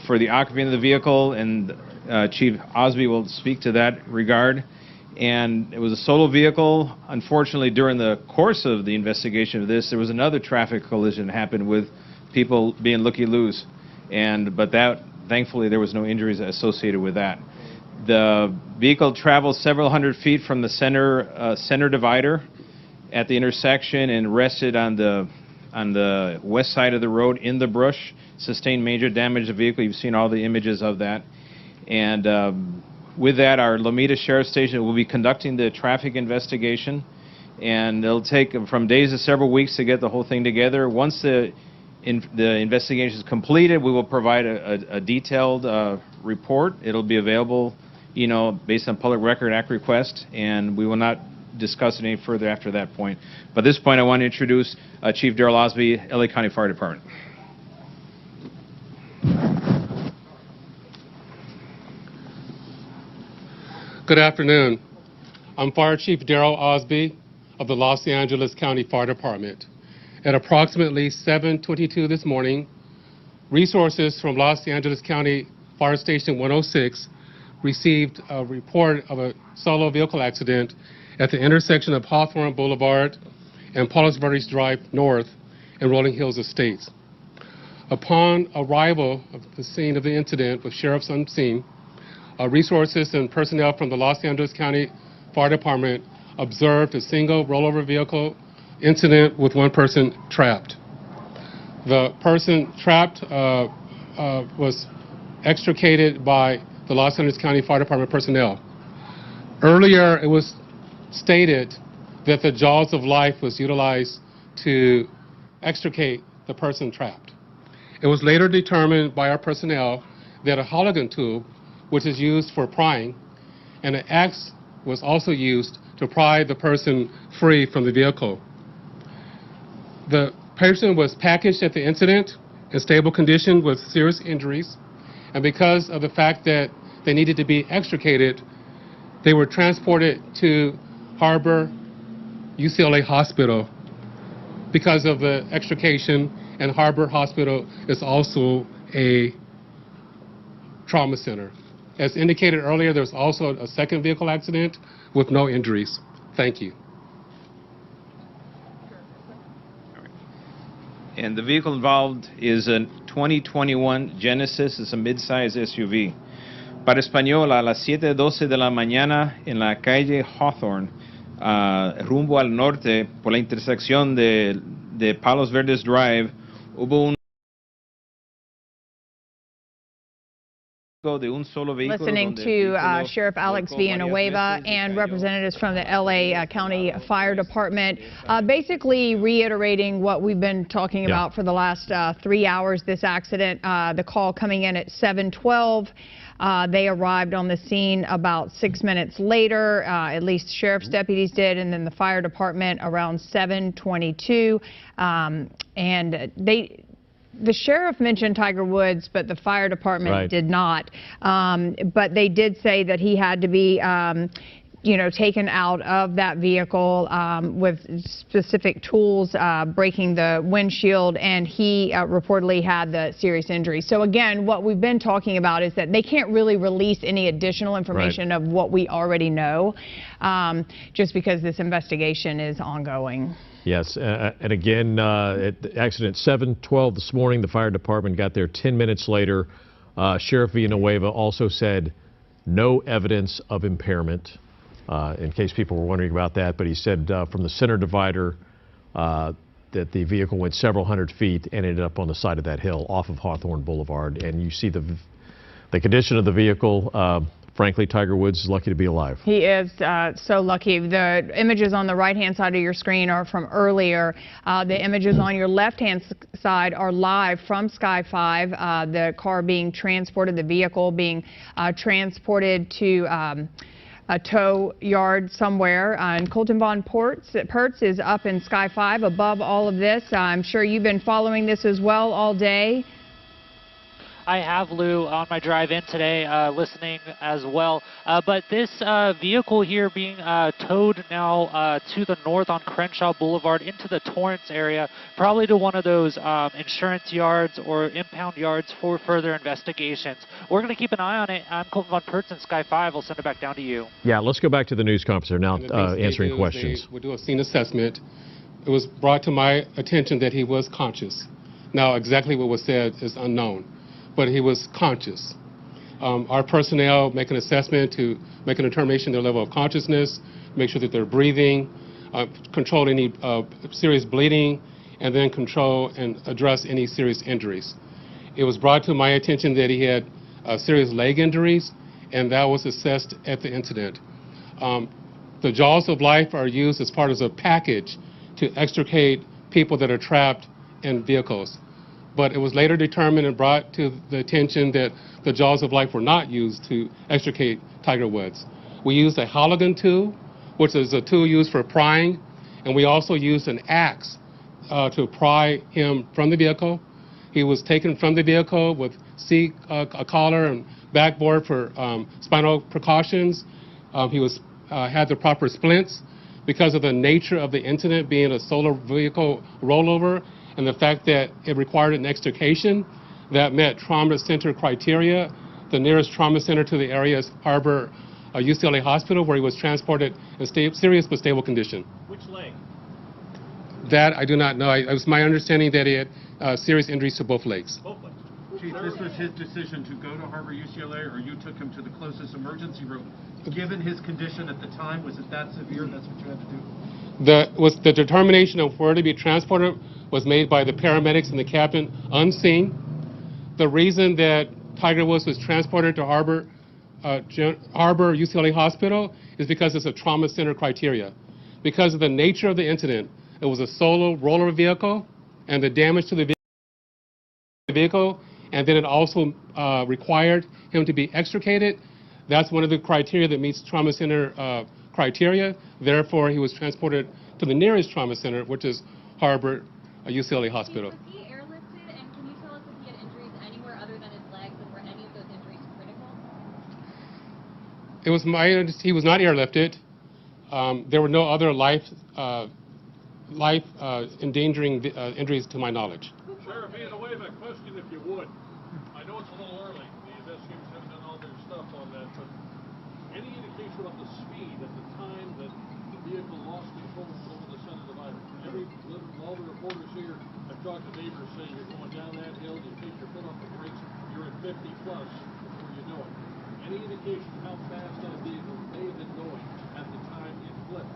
for the occupant of the vehicle, and Chief Osby will speak to that regard. And it was a solo vehicle. Unfortunately, during the course of the investigation of this, there was another traffic collision that happened with people being looky-loos. But that, thankfully, there was no injuries associated with that. The vehicle traveled several hundred feet from the center divider at the intersection and rested on the west side of the road in the brush. Sustained major damage to the vehicle. You've seen all the images of that. And with that, our Lomita Sheriff Station will be conducting the traffic investigation, and it'll take from days to several weeks to get the whole thing together. Once the investigation is completed, we will provide a detailed report. It'll be available, based on Public Record Act request, and we will not discuss it any further after that point. But at this point, I want to introduce Chief Darrell Osby, LA County Fire Department. Good afternoon. I'm Fire Chief Darrell Osby of the Los Angeles County Fire Department. At approximately 7:22 this morning, resources from Los Angeles County Fire Station 106 received a report of a solo vehicle accident at the intersection of Hawthorne Boulevard and Palos Verdes Drive North in Rolling Hills Estates. Upon arrival of the scene of the incident with sheriffs on scene, resources and personnel from the Los Angeles County Fire Department observed a single rollover vehicle incident with one person trapped. The person trapped was extricated by the Los Angeles County Fire Department personnel. Earlier, it was stated that the jaws of life was utilized to extricate the person trapped. It was later determined by our personnel that a Halligan tube, which is used for prying, and an axe was also used to pry the person free from the vehicle. The person was packaged at the incident in stable condition with serious injuries, and because of the fact that they needed to be extricated, they were transported to Harbor UCLA Hospital. Because of the extrication, and Harbor Hospital is also a trauma center. As indicated earlier, there was also a second vehicle accident with no injuries. Thank you. And the vehicle involved is a 2021 Genesis. It's a mid-size SUV. Para Español, a las 7:12 de la mañana en la calle Hawthorne, rumbo al norte, por la intersección de Palos Verdes Drive, hubo un Listening to Sheriff Alex Villanueva and representatives from the LA County Fire Department, basically reiterating what we've been talking about for the last 3 hours, this accident, the call coming in at 7:12. They arrived on the scene about 6 minutes later, at least sheriff's deputies did, and then the fire department around 7:22. And the sheriff mentioned Tiger Woods, but the fire department did not. But they did say that he had to be, taken out of that vehicle with specific tools, breaking the windshield, and he reportedly had the serious injury. So again, what we've been talking about is that they can't really release any additional information of what we already know, just because this investigation is ongoing. Yes, and again, accident 7:12 this morning, the fire department got there 10 minutes later. Sheriff Villanueva also said no evidence of impairment, in case people were wondering about that, but he said from the center divider that the vehicle went several hundred feet and ended up on the side of that hill off of Hawthorne Boulevard. And you see the condition of the vehicle, frankly, Tiger Woods is lucky to be alive. He is so lucky. The images on the right-hand side of your screen are from earlier. The images on your left-hand side are live from Sky 5. The car being transported, the vehicle being transported to a tow yard somewhere. And Colton Von Pertz is up in Sky 5 above all of this. I'm sure you've been following this as well all day. I have, Lou, on my drive in today, listening as well. But this vehicle here being towed now to the north on Crenshaw Boulevard into the Torrance area, probably to one of those insurance yards or impound yards for further investigations. We're going to keep an eye on it. I'm Colton Von Pertz in Sky 5. I'll send it back down to you. Yeah, let's go back to the news conference now, answering questions. We'll do a scene assessment. It was brought to my attention that he was conscious. Now, exactly what was said is unknown, but he was conscious. Our personnel make an assessment to make a determination of their level of consciousness, make sure that they're breathing, control any serious bleeding, and then control and address any serious injuries. It was brought to my attention that he had serious leg injuries, and that was assessed at the incident. The jaws of life are used as part of a package to extricate people that are trapped in vehicles. But it was later determined and brought to the attention that the jaws of life were not used to extricate Tiger Woods. We used a Halligan tool, which is a tool used for prying, and we also used an axe to pry him from the vehicle. He was taken from the vehicle with a collar and backboard for spinal precautions. He was had the proper splints. Because of the nature of the incident being a solo vehicle rollover, and the fact that it required an extrication that met trauma center criteria. The nearest trauma center to the area is Harbor UCLA Hospital, where he was transported in serious but stable condition. Which leg? That I do not know. It was my understanding that he had serious injuries to both legs. Both legs. Chief, this was his decision to go to Harbor UCLA, or you took him to the closest emergency room. Given his condition at the time, was it that severe? That's what you had to do? The determination of where to be transported was made by the paramedics and the captain unseen. The reason that Tiger Woods was transported to Harbor UCLA Hospital is because it's a trauma center criteria. Because of the nature of the incident, it was a solo roller vehicle, and the damage to the vehicle, and then it also required him to be extricated. That's one of the criteria that meets trauma center criteria. Therefore, he was transported to the nearest trauma center, which is Harbor UCLA Hospital. Was he airlifted, and can you tell us if he had injuries anywhere other than his legs, and were any of those injuries critical? It was he was not airlifted. There were no other life-endangering injuries to my knowledge. Sheriff, in a way of a question, if you would. I know it's a little early. The investigators haven't done all their stuff on that, but any indication of the speed at the time that the vehicle lost control over the center divider? All the reporters here have talked to neighbors saying you're going down that hill, you take your foot off the brakes, you're at 50 plus before you know it. Any indication how fast that vehicle may have been going at the time it flipped?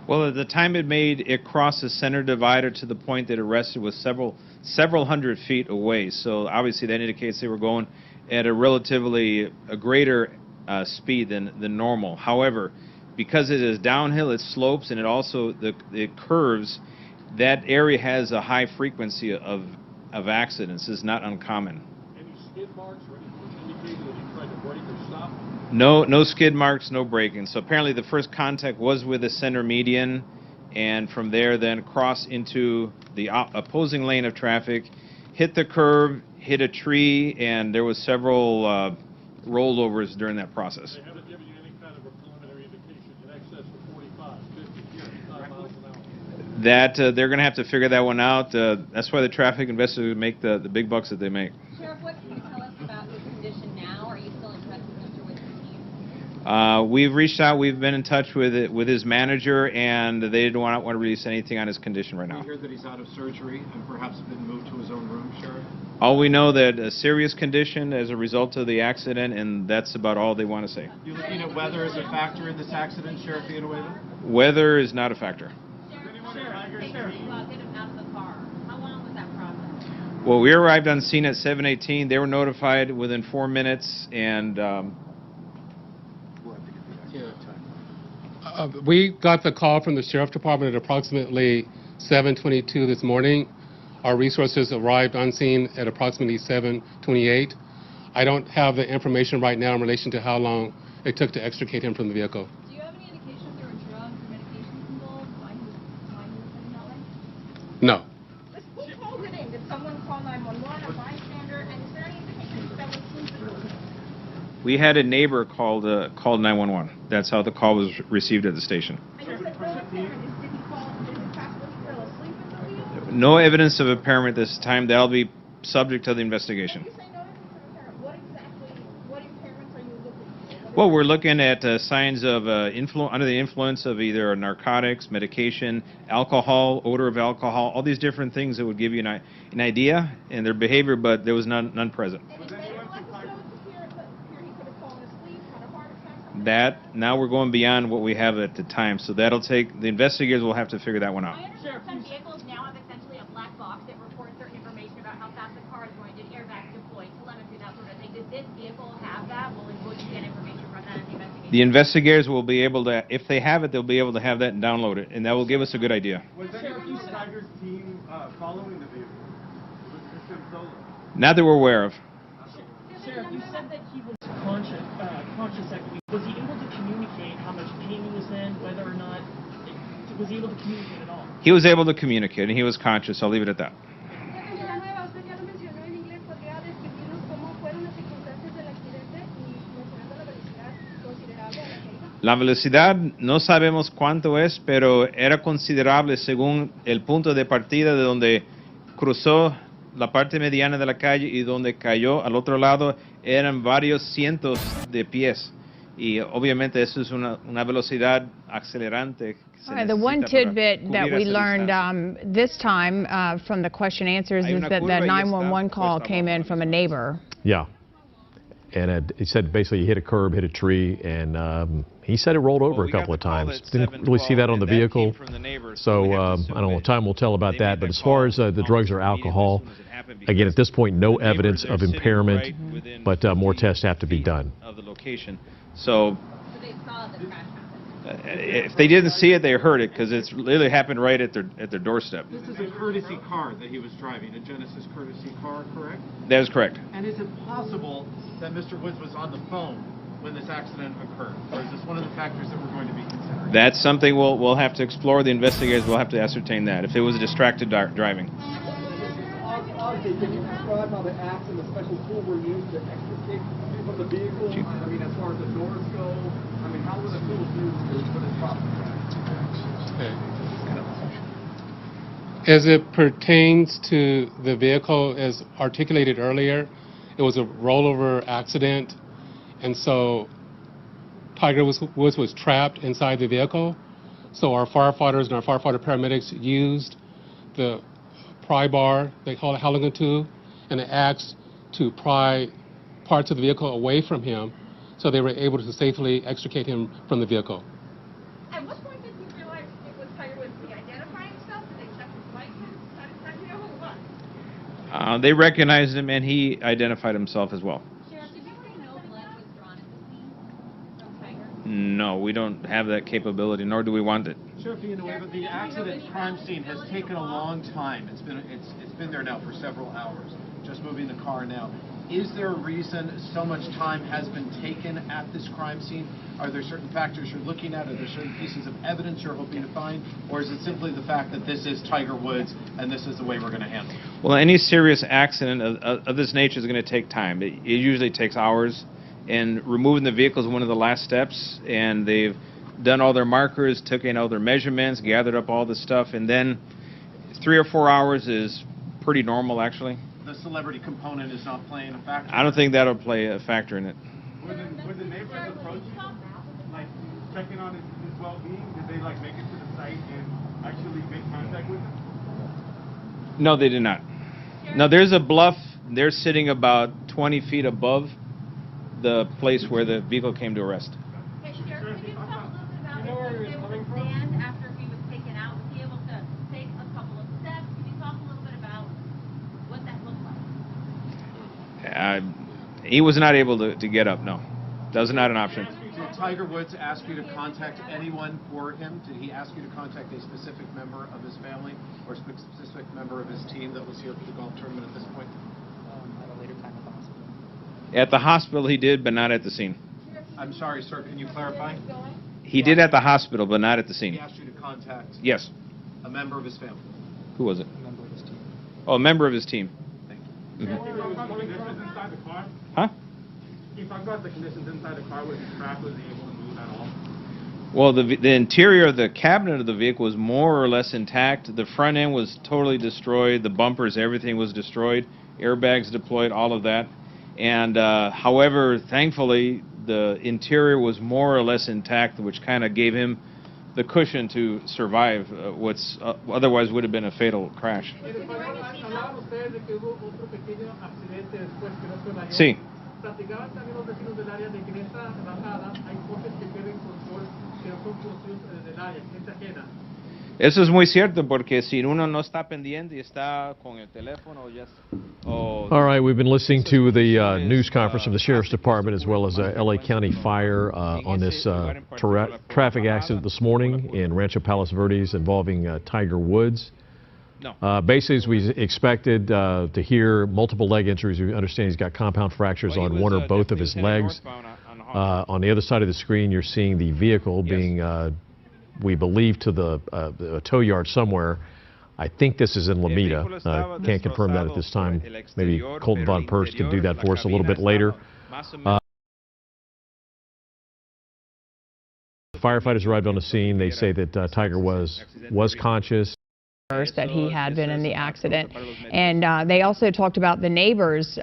Well, at the time it crossed the center divider to the point that it rested was several hundred feet away. So obviously that indicates they were going at a greater speed than normal. However, because it is downhill, it slopes, and it curves. That area has a high frequency of accidents. It's not uncommon. Any skid marks or anything indicating that he tried to brake or stop? No skid marks, no braking. So apparently the first contact was with the center median, and from there then crossed into the opposing lane of traffic, hit the curb, hit a tree, and there was several rollovers during that process. They haven't given you any kind of a preliminary indication in excess of 45, 50, 55 miles an hour? That they're going to have to figure that one out. That's why the traffic investigators make the big bucks that they make. Sheriff, what can you tell us about his condition now? Are you still in touch with Mr. Woods' team? We've reached out. We've been in touch with his manager, and they didn't want to release anything on his condition right now. We hear that he's out of surgery and perhaps been moved to his own room, Sheriff? All we know that a serious condition as a result of the accident, and that's about all they want to say. You looking at weather as a factor in this accident, Sheriff Villanueva? Weather is not a factor. Well, we arrived on scene at 7:18. They were notified within 4 minutes, and We got the call from the Sheriff Department at approximately 7:22 this morning. Our resources arrived on scene at approximately 7:28. I don't have the information right now in relation to how long it took to extricate him from the vehicle. Do you have any indications there were drugs or medications involved? Why he was heading that way? No. Who called it in? Did someone call 911, a bystander? And is there any indication that was sleeping? We had a neighbor called 911. That's how the call was received at the station. No evidence of impairment this time. That'll be subject to the investigation. Well, we're looking at signs of under the influence of either narcotics, medication, alcohol, odor of alcohol, all these different things that would give you an idea in their behavior, but there was none present. That, now we're going beyond what we have at the time, so that'll take, the investigators will have to figure that one out. I understand some vehicles now have essentially a black box that reports certain information about how fast the car is going, did airbags deploy, telemetry, that sort of thing. Does this vehicle have that? Will you get information from that in the investigation? The investigators will be able to, if they have it, they'll be able to have that and download it, and that will give us a good idea. Was any of these Tigers team following the vehicle? Was this him solo? Not that we're aware of. Sheriff, you said that he was conscious, was he able to communicate how much pain he was in, whether or not, was he able to communicate at all? He was able to communicate, and he was conscious. I'll leave it at that. La velocidad no sabemos cuánto es, pero era considerable según el punto de partida de donde cruzó la parte mediana de la calle y donde cayó al otro lado eran varios cientos de pies. Y obviamente eso es una velocidad acelerante. The one tidbit that we learned this time from the question answers is that the 911 call came in from a neighbor. Yeah. And he said basically he hit a curb, hit a tree, and he said it rolled over a couple of times. Didn't really see that on the vehicle. So I don't know, time will tell about that. But as far as the drugs or alcohol, again, at this point, no evidence of impairment, but more tests have to be done. Of the location. So if they didn't see it, they heard it because it's literally happened right at their doorstep. This is a courtesy car that he was driving, a Genesis courtesy car, correct? That is correct. And is it possible that Mr. Woods was on the phone when this accident occurred? Or is this one of the factors that we're going to be considering? That's something we'll have to explore. The investigators will have to ascertain that, if it was distracted driving. Can you describe how the axe and the special tool were used to extricate from the vehicle? I mean, as far as the doors go, I mean, how were the tools used for this process? As it pertains to the vehicle, as articulated earlier, it was a rollover accident, and so Tiger Woods was trapped inside the vehicle. So our firefighters and our firefighter paramedics used the pry bar, they call it Halligan tool, and an axe to pry parts of the vehicle away from him, so they were able to safely extricate him from the vehicle. At what point did you realize it was Tiger Woods? Did he identify himself? Did they check his license? How do you know who it was? They recognized him, and he identified himself as well. Sheriff, did you say no blood was drawn at the scene from Tiger? No, we don't have that capability, nor do we want it. Sheriff Villanueva, the accident crime scene has taken a long time. It's been there now for several hours. Just moving the car now. Is there a reason so much time has been taken at this crime scene? Are there certain factors you're looking at? Are there certain pieces of evidence you're hoping to find? Or is it simply the fact that this is Tiger Woods and this is the way we're going to handle it? Well, any serious accident of this nature is going to take time. It usually takes hours, and removing the vehicle is one of the last steps, and they've done all their markers, took in all their measurements, gathered up all the stuff, and then 3 or 4 hours is pretty normal, actually. The celebrity component is not playing a factor? I don't think that'll play a factor in it. Would the neighbors approach him, like checking on his well-being? Did they like make it to the site and actually make contact with him? No, they did not. No, there's a bluff. They're sitting about 20 feet above the place where the vehicle came to arrest. Hey, Sheriff, could you talk a little bit about if he was able to stand after he was taken out? Was he able to take a couple of steps? Could you talk a little bit about what that looked like? He was not able to get up, no. That was not an option. Did Tiger Woods ask you to contact anyone for him? Did he ask you to contact a specific member of his family or a specific member of his team that was here for the golf tournament at this point? At a later time at the hospital. At the hospital he did, but not at the scene. I'm sorry, sir. Can you clarify? He did at the hospital, but not at the scene. He asked you to contact Yes. a member of his family. Who was it? A member of his team. Oh, a member of his team. Thank you. Huh? Can you talk about the conditions inside the car? Was the crash was able to move at all? Well, the interior of the cabinet of the vehicle was more or less intact. The front end was totally destroyed. The bumpers, everything was destroyed. Airbags deployed, all of that. And however, thankfully, the interior was more or less intact, which kind of gave him the cushion to survive what's otherwise would have been a fatal crash. Sí. Platicaban también los vecinos del área de que en esta bajada hay coches que pierden control, que no son conocidos del área, gente ajena. Eso es muy cierto, porque si uno no está pendiente y está con el teléfono ya. All right, we've been listening to the news conference from the Sheriff's Department as well as LA County Fire on this traffic accident this morning in Rancho Palos Verdes involving Tiger Woods. Basically, as we expected to hear, multiple leg injuries. We understand he's got compound fractures on one or both of his legs. On the other side of the screen, you're seeing the vehicle being, we believe, to the tow yard somewhere. I think this is in Lomita. Can't confirm that at this time. Maybe Colton Von Perst can do that for us a little bit later. Firefighters arrived on the scene. They say that Tiger was conscious. That he had been in the accident, and they also talked about the neighbors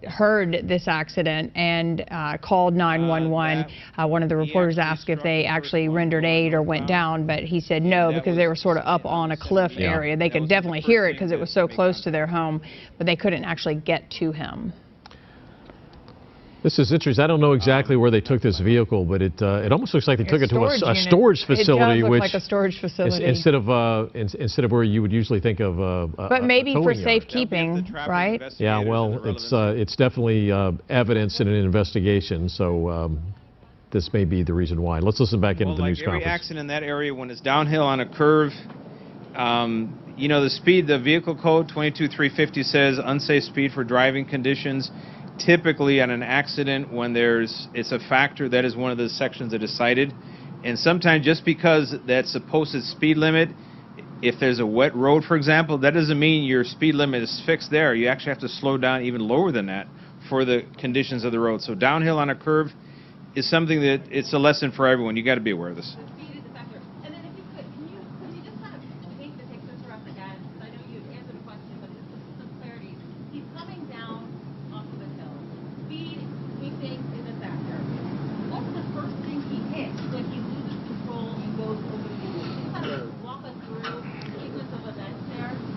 heard this accident and called 911. One of the reporters asked if they actually rendered aid or went down, but he said no, because they were sort of up on a cliff area. They could definitely hear it because it was so close to their home, but they couldn't actually get to him. This is interesting. I don't know exactly where they took this vehicle, but it almost looks like they took it to a storage facility, it does look which like a storage facility instead of where you would usually think of. But maybe for safekeeping, right? Yeah, well, it's definitely evidence in an investigation, so this may be the reason why. Let's listen back into the news conference. Every accident in that area, when it's downhill on a curve, you know, the speed, the vehicle code 22350 says unsafe speed for driving conditions. Typically on an accident, when it's a factor, that is one of the sections that is cited. And sometimes just because that's the posted speed limit, if there's a wet road, for example, that doesn't mean your speed limit is fixed there. You actually have to slow down even lower than that for the conditions of the road. So downhill on a curve is something that it's a lesson for everyone. You got to be aware of this.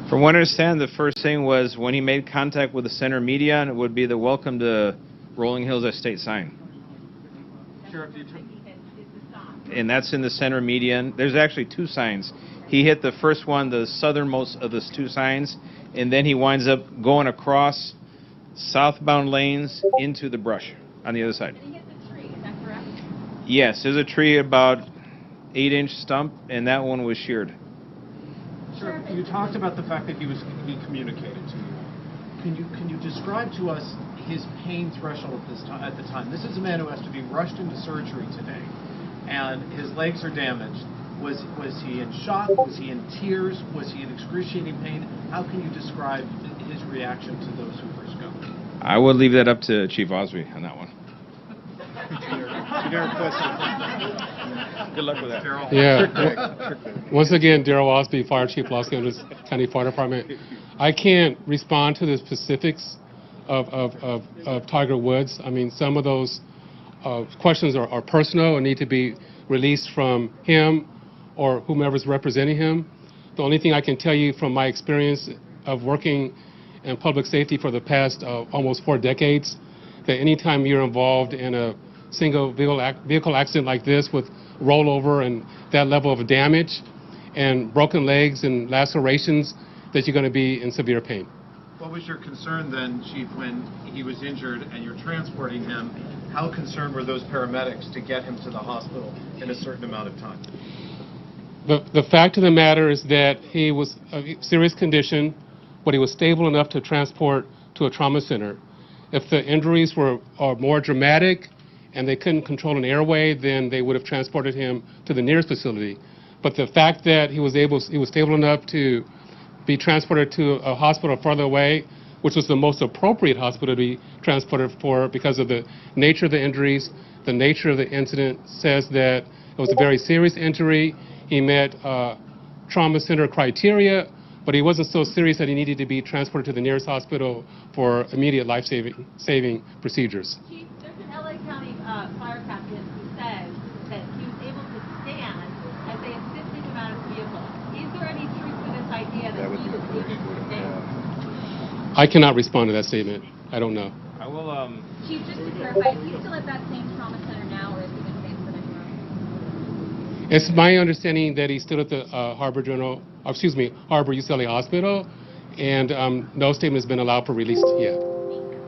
From what I understand, the first thing was when he made contact with the center media, and it would be the welcome to Rolling Hills Estate sign. And that's in the center median. There's actually two signs. He hit the first one, the southernmost of those two signs, and then he winds up going across southbound lanes into the brush on the other side. And he hit the tree, is that correct? Yes, there's a tree about 8-inch stump, and that one was sheared. Sir, you talked about the fact that he communicated to you. Can you describe to us his pain threshold at the time? This is a man who has to be rushed into surgery today, and his legs are damaged. Was he in shock? Was he in tears? Was he in excruciating pain? How can you describe his reaction to those who first go? I would leave that up to Chief Osby on that one. Good luck with that. Yeah. Once again, Darrell Osby, Fire Chief, Los Angeles County Fire Department. I can't respond to the specifics of Tiger Woods. I mean, some of those questions are personal and need to be released from him or whomever's representing him. The only thing I can tell you from my experience of working in public safety for the past almost 4 decades, that anytime you're involved in a single vehicle accident like this with rollover and that level of damage and broken legs and lacerations, that you're going to be in severe pain. What was your concern then, Chief, when he was injured and you're transporting him? How concerned were those paramedics to get him to the hospital in a certain amount of time? The fact of the matter is that he was a serious condition, but he was stable enough to transport to a trauma center. If the injuries are more dramatic and they couldn't control an airway, then they would have transported him to the nearest facility. But the fact that he was stable enough to be transported to a hospital further away, which was the most appropriate hospital to be transported for because of the nature of the injuries, the nature of the incident says that it was a very serious injury. He met trauma center criteria, but he wasn't so serious that he needed to be transported to the nearest hospital for immediate life-saving procedures. Chief, there's an LA County fire captain who says that he was able to stand as they assisted him out of the vehicle. Is there any truth to this idea that he was able to stand? I cannot respond to that statement. I don't know. I will. Chief, just to clarify, is he still at that same trauma center now, or is he been transferred anywhere? It's my understanding that he's still at the Harbor UCLA Hospital, and no statement has been allowed for release yet,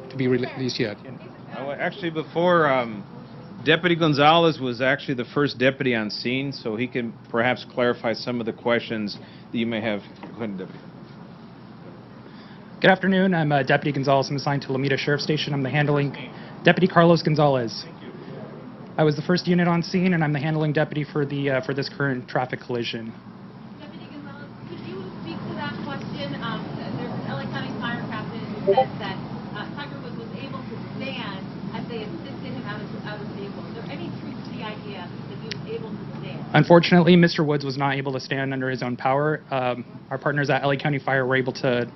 to be released yet. Actually, before Deputy Gonzalez was actually the first deputy on scene, so he can perhaps clarify some of the questions that you may have. Go ahead, Deputy. Good afternoon. I'm Deputy Gonzalez. I'm assigned to Lomita Sheriff Station. I'm the handling Deputy Carlos Gonzalez. I was the first unit on scene, and I'm the handling deputy for this current traffic collision. Deputy Gonzalez, could you speak to that question? There's an LA County fire captain who says that Tiger Woods was able to stand as they assisted him out of the vehicle. Is there any truth to the idea that he was able to stand? Unfortunately, Mr. Woods was not able to stand under his own power. Our partners at LA County Fire were able to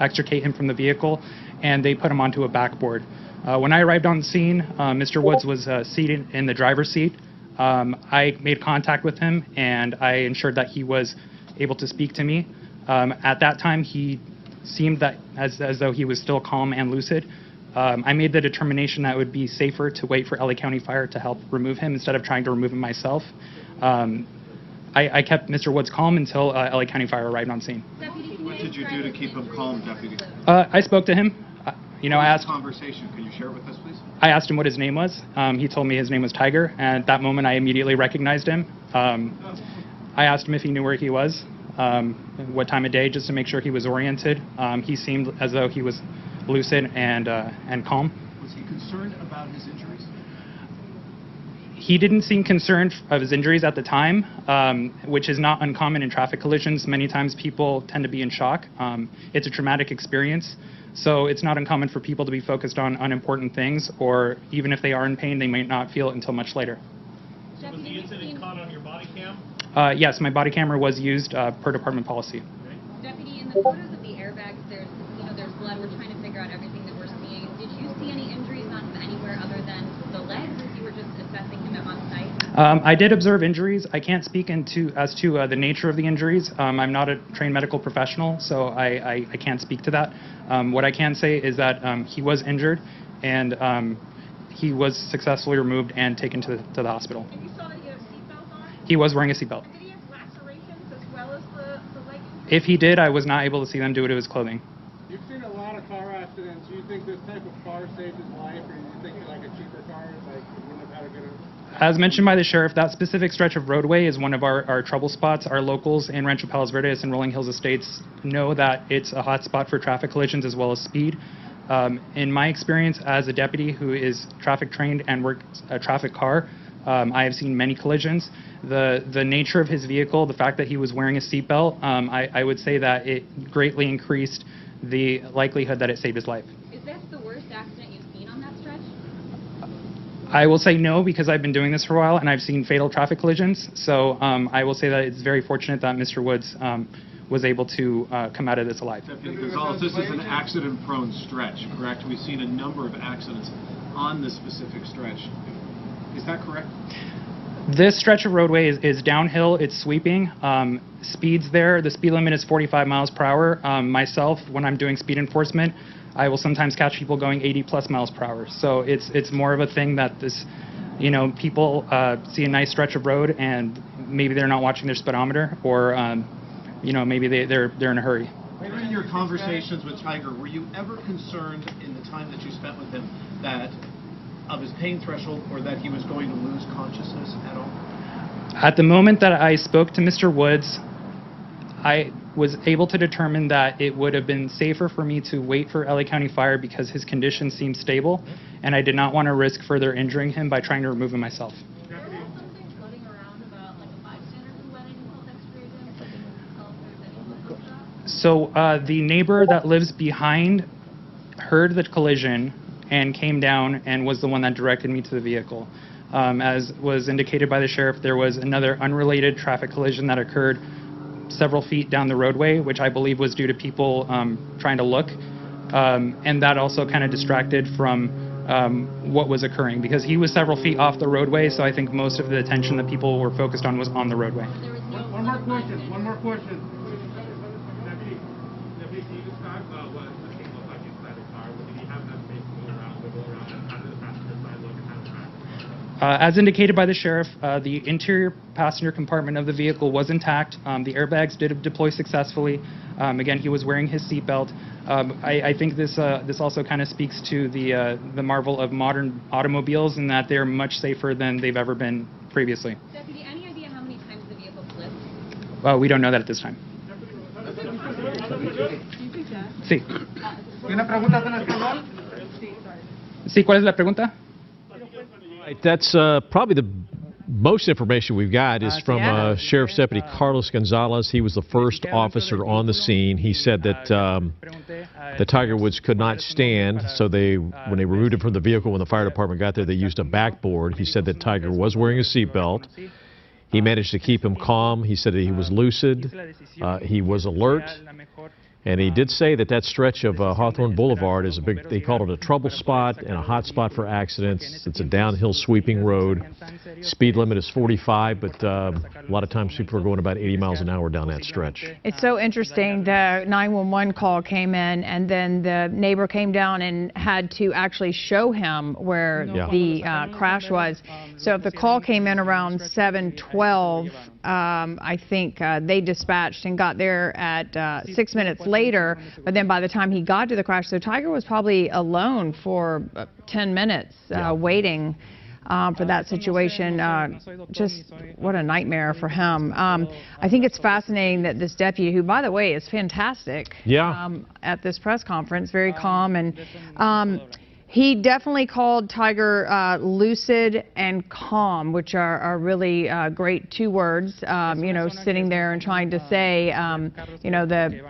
extricate him from the vehicle, and they put him onto a backboard. When I arrived on the scene, Mr. Woods was seated in the driver's seat. I made contact with him, and I ensured that he was able to speak to me. At that time, he seemed that as though he was still calm and lucid. I made the determination that it would be safer to wait for LA County Fire to help remove him instead of trying to remove him myself. I kept Mr. Woods calm until LA County Fire arrived on scene. What did you do to keep him calm, Deputy? I spoke to him. I asked. Conversation. Can you share it with us, please? I asked him what his name was. He told me his name was Tiger, and at that moment I immediately recognized him. I asked him if he knew where he was, what time of day, just to make sure he was oriented. He seemed as though he was lucid and calm. Was he concerned about his injuries? He didn't seem concerned of his injuries at the time, which is not uncommon in traffic collisions. Many times people tend to be in shock. It's a traumatic experience, so it's not uncommon for people to be focused on unimportant things, or even if they are in pain, they might not feel it until much later. Was the incident caught on your body cam? Yes, my body camera was used per department policy. Deputy, in the photos of the airbags, there's blood. We're trying to figure out everything that we're seeing. Did you see any injuries on anywhere other than the legs, as you were just assessing him on site? I did observe injuries. I can't speak as to the nature of the injuries. I'm not a trained medical professional, so I can't speak to that. What I can say is that he was injured, and he was successfully removed and taken to the hospital. And you saw that he had a seatbelt on? He was wearing a seatbelt. Did he have lacerations as well as the leg injuries? If he did, I was not able to see them due to his clothing. You've seen a lot of car accidents. Do you think this type of car saved his life, or do you think like a cheaper car wouldn't have had a good? As mentioned by the sheriff, that specific stretch of roadway is one of our trouble spots. Our locals in Rancho Palos Verdes and Rolling Hills Estates know that it's a hot spot for traffic collisions as well as speed. In my experience as a deputy who is traffic trained and works a traffic car, I have seen many collisions. The nature of his vehicle, the fact that he was wearing a seatbelt, I would say that it greatly increased the likelihood that it saved his life. Is that the worst accident you've seen on that stretch? I will say no, because I've been doing this for a while and I've seen fatal traffic collisions. So I will say that it's very fortunate that Mr. Woods was able to come out of this alive. Deputy Gonzalez, this is an accident-prone stretch, correct? We've seen a number of accidents on this specific stretch. Is that correct? This stretch of roadway is downhill. It's sweeping. Speeds there. The speed limit is 45 miles per hour. Myself, when I'm doing speed enforcement, I will sometimes catch people going 80 plus miles per hour. So it's more of a thing that people see a nice stretch of road and maybe they're not watching their speedometer, or maybe they're in a hurry. Later in your conversations with Tiger, were you ever concerned in the time that you spent with him that of his pain threshold or that he was going to lose consciousness at all? At the moment that I spoke to Mr. Woods, I was able to determine that it would have been safer for me to wait for LA County Fire because his condition seemed stable, and I did not want to risk further injuring him by trying to remove him myself. So the neighbor that lives behind heard the collision and came down and was the one that directed me to the vehicle. As was indicated by the sheriff, there was another unrelated traffic collision that occurred several feet down the roadway, which I believe was due to people trying to look. And that also kind of distracted from what was occurring because he was several feet off the roadway, so I think most of the attention that people were focused on was on the roadway. One more question. Deputy, can you describe what the scene looked like inside the car? Did he have enough space to go around, wiggle around, and how did the passenger side look and how did the back? As indicated by the sheriff, the interior passenger compartment of the vehicle was intact. The airbags did deploy successfully. Again, he was wearing his seatbelt. I think this also kind of speaks to the marvel of modern automobiles in that they're much safer than they've ever been previously. Deputy, any idea how many times the vehicle flipped? Well, we don't know that at this time. Sí. Sí, ¿cuál es la pregunta? Right, that's probably the most information we've got is from Sheriff's Deputy Carlos Gonzalez. He was the first officer on the scene. He said that the Tiger Woods could not stand, so when they removed him from the vehicle when the fire department got there, they used a backboard. He said that Tiger was wearing a seatbelt. He managed to keep him calm. He said that he was lucid. He was alert. And he did say that stretch of Hawthorne Boulevard is they called it a trouble spot and a hot spot for accidents. It's a downhill sweeping road. Speed limit is 45, but a lot of times people are going about 80 miles an hour down that stretch. It's so interesting. The 911 call came in, and then the neighbor came down and had to actually show him where the crash was. So if the call came in around 7:12, I think they dispatched and got there at 6 minutes later, but then by the time he got to the crash, so Tiger was probably alone for 10 minutes waiting for that situation. Just what a nightmare for him. I think it's fascinating that this deputy, who by the way is fantastic at this press conference, very calm, and he definitely called Tiger lucid and calm, which are really great two words, you know, sitting there and trying to say, you know, the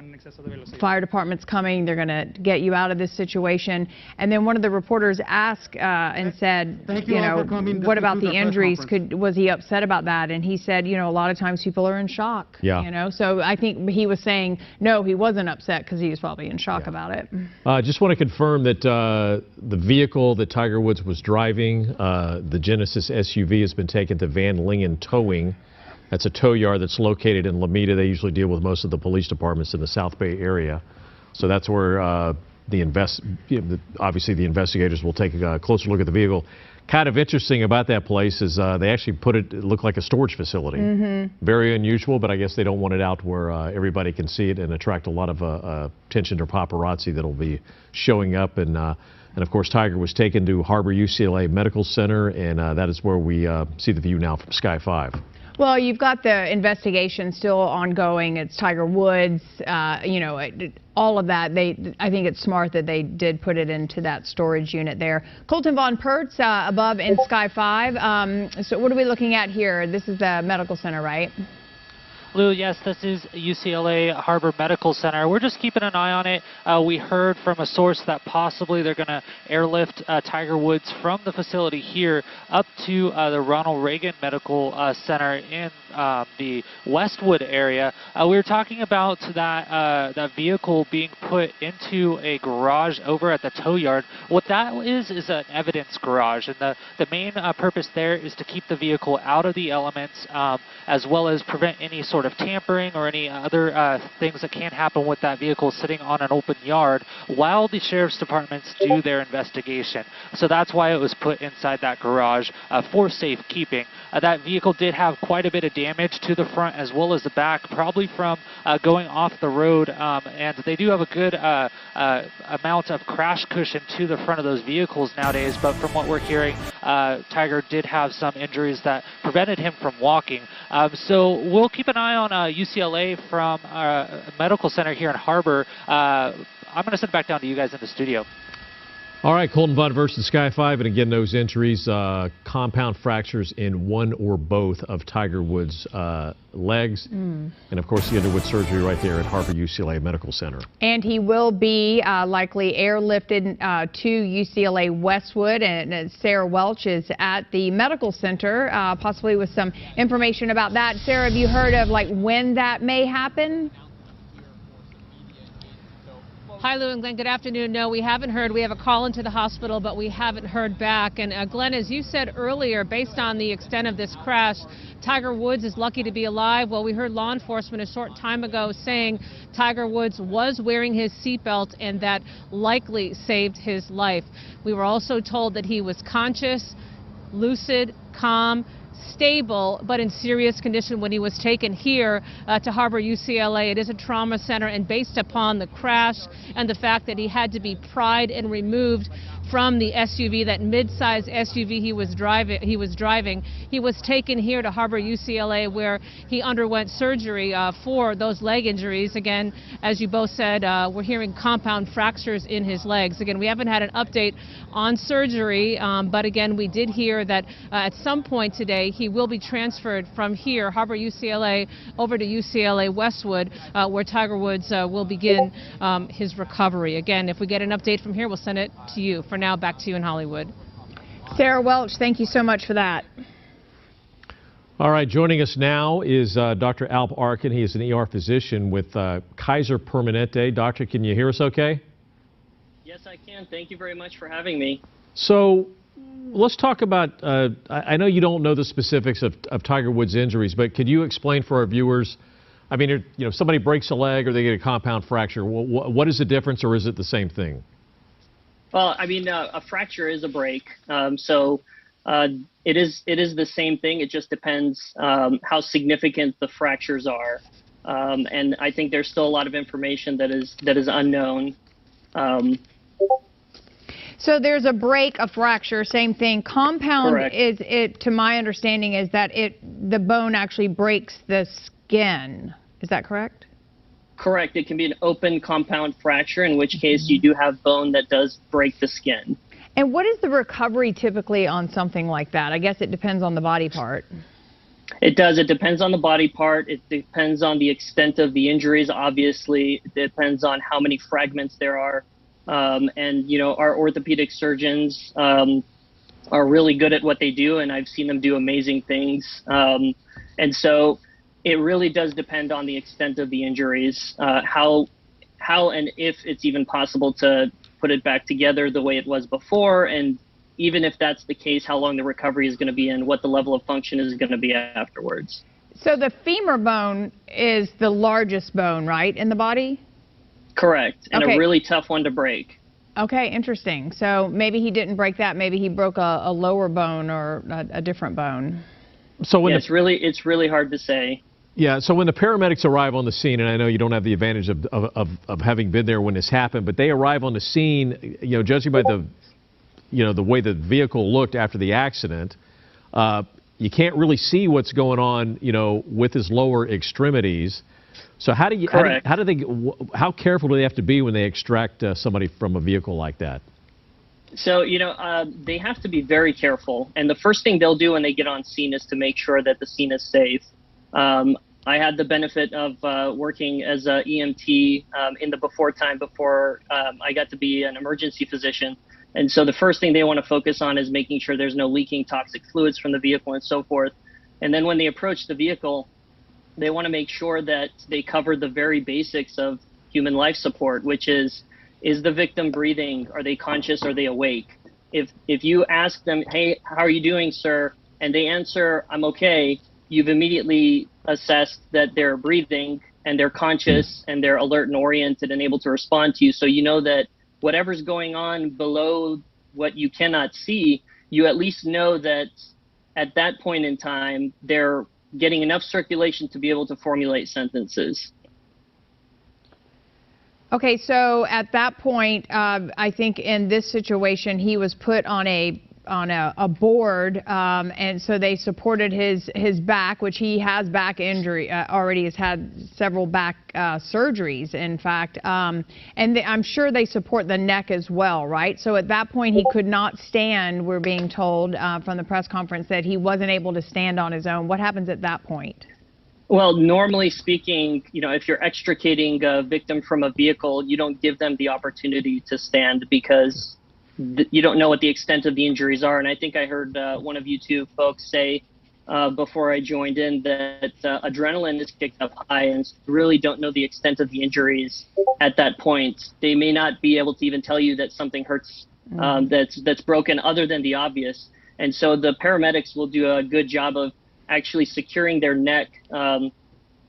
fire department's coming, they're going to get you out of this situation. And then one of the reporters asked and said, you know, what about the injuries? Was he upset about that? And he said, you know, a lot of times people are in shock, you know. So I think he was saying, no, he wasn't upset because he was probably in shock about it. Just want to confirm that the vehicle that Tiger Woods was driving, the Genesis SUV, has been taken to Van Lingen Towing. That's a tow yard that's located in Lomita. They usually deal with most of the police departments in the South Bay area. So that's where obviously the investigators will take a closer look at the vehicle. Kind of interesting about that place is they actually it looked like a storage facility. Very unusual, but I guess they don't want it out where everybody can see it and attract a lot of attention to paparazzi that'll be showing up. And of course, Tiger was taken to Harbor UCLA Medical Center, and that is where we see the view now from Sky 5. Well, you've got the investigation still ongoing. It's Tiger Woods, you know, all of that. I think it's smart that they did put it into that storage unit there. Colton Von Pertz above in Sky 5. So what are we looking at here? This is the medical center, right? Lou, yes, this is UCLA Harbor Medical Center. We're just keeping an eye on it. We heard from a source that possibly they're going to airlift Tiger Woods from the facility here up to the Ronald Reagan Medical Center in the Westwood area. We were talking about that vehicle being put into a garage over at the tow yard. What that is an evidence garage, and the main purpose there is to keep the vehicle out of the elements as well as prevent any sort sort of tampering or any other things that can happen with that vehicle sitting on an open yard while the sheriff's departments do their investigation. So that's why it was put inside that garage for safekeeping. That vehicle did have quite a bit of damage to the front as well as the back, probably from going off the road, and they do have a good amount of crash cushion to the front of those vehicles nowadays, but from what we're hearing, Tiger did have some injuries that prevented him from walking. So we'll keep an eye on UCLA from our medical center here in Harbor. I'm going to send it back down to you guys in the studio. All right, Colton Von versus Sky 5, and again, those injuries, compound fractures in one or both of Tiger Woods' legs, and of course the underwent surgery right there at Harbor UCLA Medical Center. And he will be likely airlifted to UCLA Westwood, and Sarah Welch is at the medical center, possibly with some information about that. Sarah, have you heard of when that may happen? Hi, Lou and Glenn. Good afternoon. No, we haven't heard. We have a call into the hospital, but we haven't heard back. And Glenn, as you said earlier, based on the extent of this crash, Tiger Woods is lucky to be alive. Well, we heard law enforcement a short time ago saying Tiger Woods was wearing his seatbelt, and that likely saved his life. We were also told that he was conscious, lucid, calm, stable, but in serious condition when he was taken here to Harbor UCLA. It is a trauma center, and based upon the crash and the fact that he had to be pried and removed from the SUV, that mid-size SUV he was driving, he was taken here to Harbor UCLA, where he underwent surgery for those leg injuries. Again, as you both said, we're hearing compound fractures in his legs. Again, we haven't had an update on surgery, but again, we did hear that at some point today he will be transferred from here, Harbor UCLA, over to UCLA Westwood, where Tiger Woods will begin his recovery. Again, if we get an update from here, we'll send it to you. For now, back to you in Hollywood. Sarah Welch, thank you so much for that. All right, joining us now is Dr. Alp Arkin. He is an ER physician with Kaiser Permanente. Doctor, can you hear us okay? Yes, I can. Thank you very much for having me. So let's talk about, I know you don't know the specifics of Tiger Woods' injuries, but could you explain for our viewers, I mean, somebody breaks a leg or they get a compound fracture, what is the difference, or is it the same thing? Well, I mean, a fracture is a break, so it is the same thing. It just depends how significant the fractures are, and I think there's still a lot of information that is unknown. So there's a break, a fracture, same thing. Compound, correct. Is it, to my understanding, is that the bone actually breaks the skin. Is that correct? Correct. It can be an open compound fracture, in which case you do have bone that does break the skin. And what is the recovery typically on something like that? I guess it depends on the body part. It does. It depends on the body part. It depends on the extent of the injuries, obviously. It depends on how many fragments there are. And, our orthopedic surgeons are really good at what they do, and I've seen them do amazing things. And so it really does depend on the extent of the injuries, how and if it's even possible to put it back together the way it was before, and even if that's the case, how long the recovery is going to be and what the level of function is going to be afterwards. So the femur bone is the largest bone, right, in the body? Correct, and okay. A really tough one to break. Okay, interesting. So maybe he didn't break that. Maybe he broke a lower bone or a different bone. So when it's really hard to say. Yeah, so when the paramedics arrive on the scene, and I know you don't have the advantage of having been there when this happened, but they arrive on the scene, judging by the way the vehicle looked after the accident, you can't really see what's going on, with his lower extremities. So how careful do they have to be when they extract somebody from a vehicle like that? So, they have to be very careful. And the first thing they'll do when they get on scene is to make sure that the scene is safe. I had the benefit of working as an EMT in the before I got to be an emergency physician. And so the first thing they want to focus on is making sure there's no leaking toxic fluids from the vehicle and so forth. And then when they approach the vehicle, they want to make sure that they cover the very basics of human life support, which is the victim breathing? Are they conscious? Are they awake? If you ask them, hey, how are you doing, sir? And they answer, I'm okay. you've immediately assessed that they're breathing and they're conscious and they're alert and oriented and able to respond to you. So you know that whatever's going on below what you cannot see, you at least know that at that point in time, they're getting enough circulation to be able to formulate sentences. Okay, so at that point, I think in this situation, he was put on a board, and so they supported his back, which he has back injury, already has had several back surgeries, in fact, and I'm sure they support the neck as well, right? So at that point, he could not stand, we're being told from the press conference that he wasn't able to stand on his own. What happens at that point? Well, normally speaking, you know, if you're extricating a victim from a vehicle, you don't give them the opportunity to stand because you don't know what the extent of the injuries are. And I think I heard one of you two folks say before I joined in that adrenaline is kicked up high and really don't know the extent of the injuries at that point. They may not be able to even tell you that something hurts that's broken other than the obvious. And so the paramedics will do a good job of actually securing their neck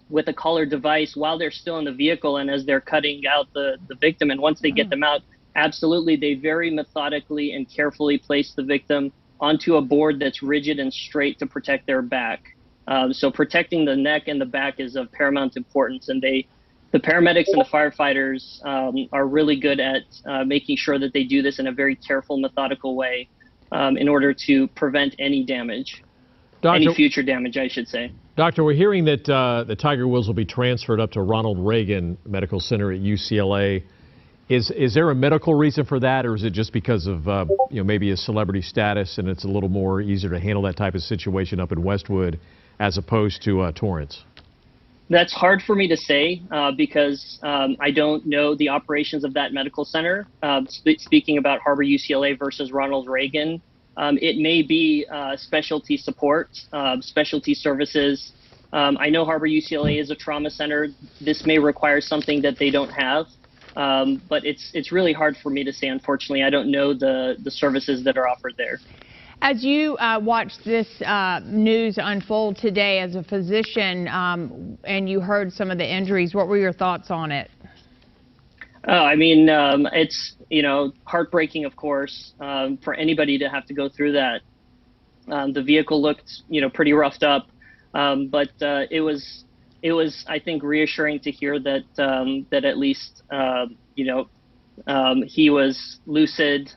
with a collar device while they're still in the vehicle and as they're cutting out the victim. And once they get them out, absolutely, they very methodically and carefully place the victim onto a board that's rigid and straight to protect their back. So protecting the neck and the back is of paramount importance. And the paramedics and the firefighters are really good at making sure that they do this in a very careful, methodical way in order to prevent any damage. Any future damage, I should say. Doctor, we're hearing that the Tiger Woods will be transferred up to Ronald Reagan Medical Center at UCLA. Is there a medical reason for that, or is it just because of maybe his celebrity status and it's a little more easier to handle that type of situation up in Westwood as opposed to Torrance? That's hard for me to say because I don't know the operations of that medical center. Speaking about Harbor UCLA versus Ronald Reagan, it may be specialty support, specialty services. I know Harbor UCLA is a trauma center. This may require something that they don't have, but it's really hard for me to say, unfortunately. I don't know the services that are offered there. As you watched this news unfold today as a physician and you heard some of the injuries, what were your thoughts on it? I mean, it's, heartbreaking, of course, for anybody to have to go through that. The vehicle looked, pretty roughed up, but it was, I think, reassuring to hear that that at least, he was lucid.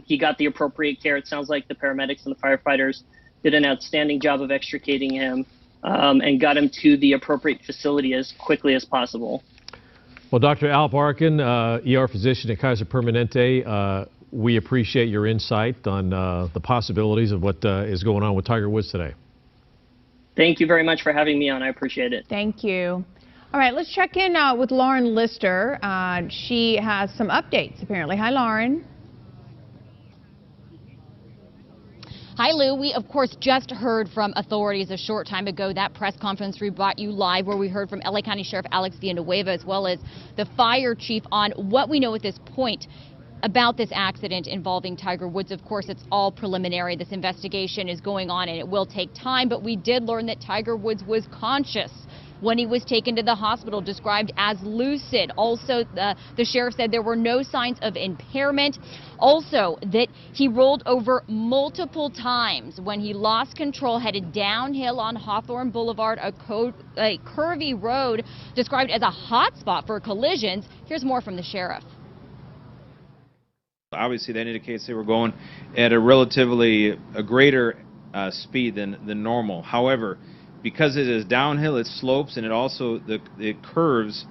He got the appropriate care. It sounds like the paramedics and the firefighters did an outstanding job of extricating him and got him to the appropriate facility as quickly as possible. Well, Dr. Al Barkin, ER physician at Kaiser Permanente, we appreciate your insight on the possibilities of what is going on with Tiger Woods today. Thank you very much for having me on. I appreciate it. Thank you. All right, let's check in with Lauren Lister. She has some updates, apparently. Hi, Lauren. Hi, Lou. We, of course, just heard from authorities a short time ago. That press conference we brought you live where we heard from LA County Sheriff Alex Villanueva as well as the fire chief on what we know at this point about this accident involving Tiger Woods. Of course, it's all preliminary. This investigation is going on and it will take time, but we did learn that Tiger Woods was conscious when he was taken to the hospital, described as lucid. Also, the sheriff said there were no signs of impairment. Also, that he rolled over multiple times when he lost control, headed downhill on Hawthorne Boulevard, a curvy road described as a hot spot for collisions. Here's more from the sheriff. Obviously, that indicates they were going at a greater speed than normal. However, because it is downhill, it slopes, and it curves,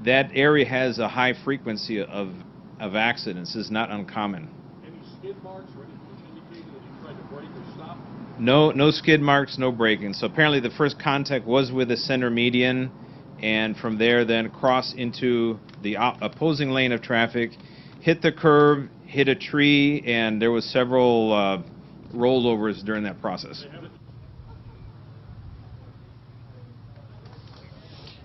that area has a high frequency of accidents. It's not uncommon. Any skid marks or anything indicating that he tried to brake or stop? No skid marks, no braking. So apparently the first contact was with the center median, and from there then crossed into the opposing lane of traffic, hit the curb, hit a tree, and there was several rollovers during that process.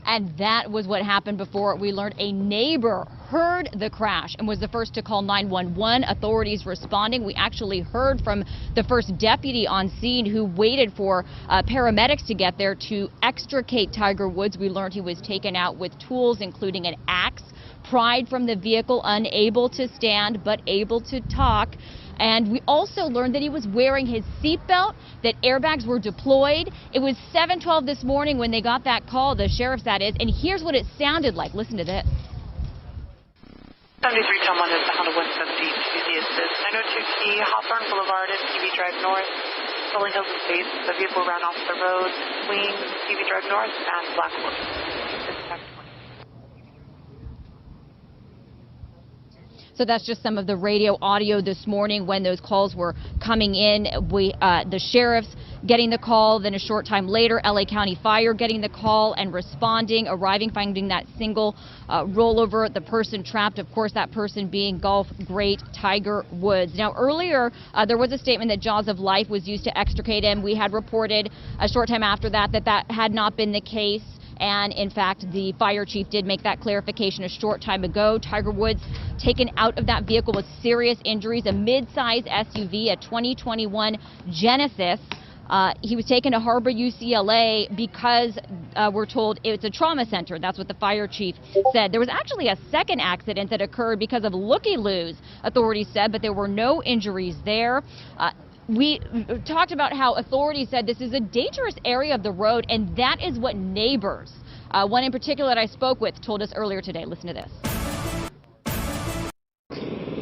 And that was what happened before we learned a neighbor heard the crash and was the first to call 911. Authorities responding. We actually heard from the first deputy on scene who waited for paramedics to get there to extricate Tiger Woods. We learned he was taken out with tools, including an axe, pried from the vehicle, unable to stand but able to talk. And we also learned that he was wearing his seatbelt, that airbags were deployed. It was 7:12 this morning when they got that call, the sheriff's that is, and here's what it sounded like. Listen to this. 73 Tom 1 is the Honda 170 TVZ assist. 902 Key, Hawthorne Boulevard and TV Drive North. Rolling Hills and Space. The vehicle ran off the road. Wings, TV Drive North, and Blackwood. So that's just some of the radio audio this morning when those calls were coming in. The sheriffs getting the call, then a short time later, LA County Fire getting the call and responding, arriving, finding that single rollover, the person trapped, of course, that person being golf great Tiger Woods. Now, earlier, there was a statement that Jaws of Life was used to extricate him. We had reported a short time after that that had not been the case. And in fact, the fire chief did make that clarification a short time ago. Tiger Woods taken out of that vehicle with serious injuries, a mid-size SUV, a 2021 Genesis. He was taken to Harbor UCLA because we're told it's a trauma center. That's what the fire chief said. There was actually a second accident that occurred because of looky-loos, authorities said, but there were no injuries there. We talked about how authorities said this is a dangerous area of the road, and that is what neighbors, one in particular that I spoke with, told us earlier today. Listen to this.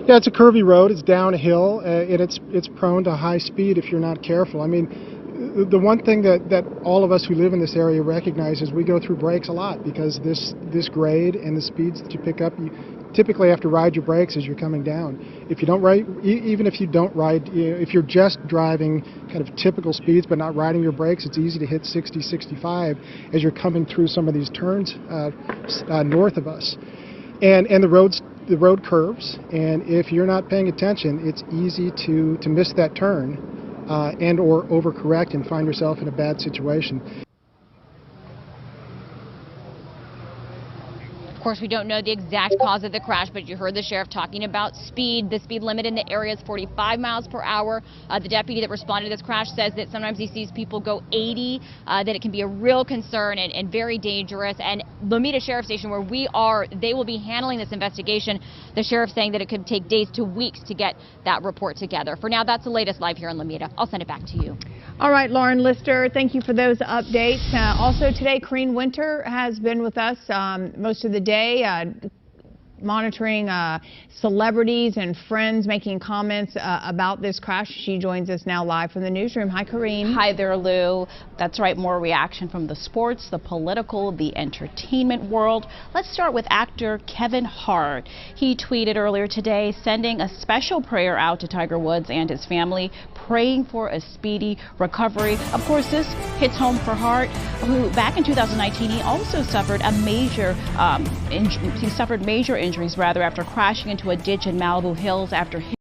Yeah, it's a curvy road. It's downhill, and it's prone to high speed if you're not careful. I mean, the one thing that all of us who live in this area recognize is we go through brakes a lot because this grade and the speeds that you pick up, you typically have to ride your brakes as you're coming down. If you don't ride, even if you don't ride, if you're just driving kind of typical speeds but not riding your brakes, it's easy to hit 60, 65 as you're coming through some of these turns north of us. And the road curves, and if you're not paying attention, it's easy to miss that turn and or overcorrect and find yourself in a bad situation. Of course, we don't know the exact cause of the crash, but you heard the sheriff talking about speed. The speed limit in the area is 45 miles per hour. The deputy that responded to this crash says that sometimes he sees people go 80, that it can be a real concern and very dangerous. And Lomita Sheriff Station, where we are, they will be handling this investigation. The sheriff saying that it could take days to weeks to get that report together. For now, that's the latest live here in Lomita. I'll send it back to you. All right, Lauren Lister, thank you for those updates. Also today, Corrine Winter has been with us most of the day, monitoring celebrities and friends making comments about this crash. She joins us now live from the newsroom. Hi, Corrine. Hi there, Lou. That's right, more reaction from the sports, the political, the entertainment world. Let's start with actor Kevin Hart. He tweeted earlier today, sending a special prayer out to Tiger Woods and his family, praying for a speedy recovery. Of course, this hits home for Hart, who back in 2019, he also suffered a major major injuries after crashing into a ditch in Malibu Hills after hitting